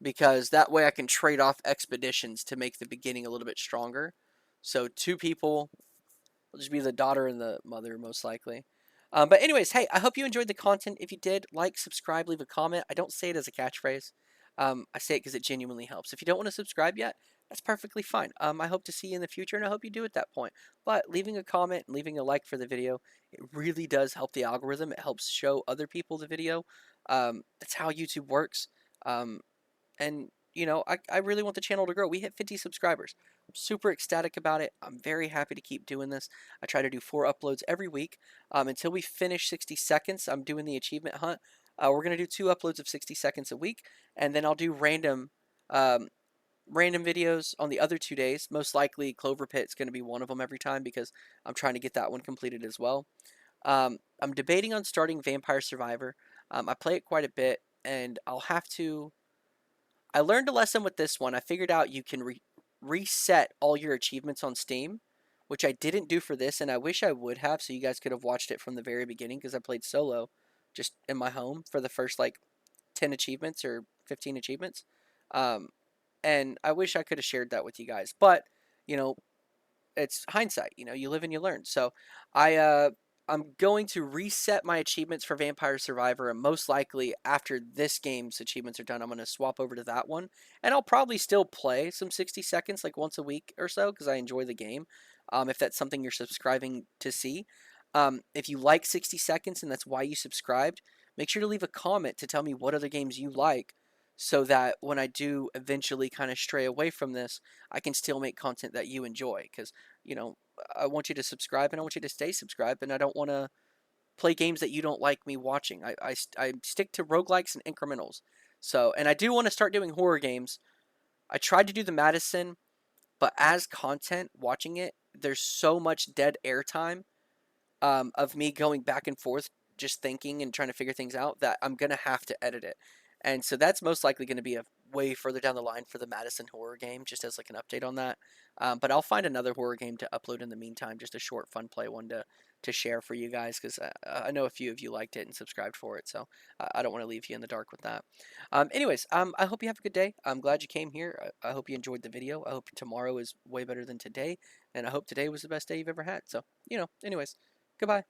Because that way I can trade off expeditions to make the beginning a little bit stronger. So, 2 people... It'll just be the daughter and the mother, most likely. But anyways, hey, I hope you enjoyed the content. If you did, like, subscribe, leave a comment. I don't say it as a catchphrase. I say it because it genuinely helps. If you don't want to subscribe yet, that's perfectly fine. I hope to see you in the future, and I hope you do at that point. But leaving a comment and leaving a like for the video, it really does help the algorithm. It helps show other people the video. That's how YouTube works. And you know, I really want the channel to grow. We hit 50 subscribers. I'm super ecstatic about it. I'm very happy to keep doing this. I try to do 4 uploads every week until we finish 60 seconds. I'm doing the achievement hunt. We're going to do 2 uploads of 60 seconds a week, and then I'll do random videos on the other 2 days. Most likely Clover Pit's going to be one of them every time because I'm trying to get that one completed as well. I'm debating on starting Vampire Survivor. I play it quite a bit, and I'll have to... I learned a lesson with this one. I figured out you can reset all your achievements on Steam, which I didn't do for this, and I wish I would have, so you guys could have watched it from the very beginning, because I played solo just in my home for the first, like, 10 achievements or 15 achievements. And I wish I could have shared that with you guys. But, you know, it's hindsight. You know, you live and you learn. So I'm going to reset my achievements for Vampire Survivor, and most likely after this game's achievements are done, I'm going to swap over to that one. And I'll probably still play some 60 seconds like once a week or so because I enjoy the game, if that's something you're subscribing to see. If you like 60 seconds and that's why you subscribed, make sure to leave a comment to tell me what other games you like so that when I do eventually kind of stray away from this, I can still make content that you enjoy because, you know, I want you to subscribe and I want you to stay subscribed, and I don't want to play games that you don't like me watching. I stick to roguelikes and incrementals. So, and I do want to start doing horror games. I tried to do the Madison, but as content, watching it, there's so much dead air time of me going back and forth, just thinking and trying to figure things out, that I'm going to have to edit it. And so that's most likely going to be a way further down the line for the Madison horror game, just as like an update on that. But I'll find another horror game to upload in the meantime, just a short fun play one to share for you guys, because I know a few of you liked it and subscribed for it, so I don't want to leave you in the dark with that. Anyways, I hope you have a good day. I'm glad you came here. I hope you enjoyed the video. I hope tomorrow is way better than today, and I hope today was the best day you've ever had. So, you know, anyways, goodbye.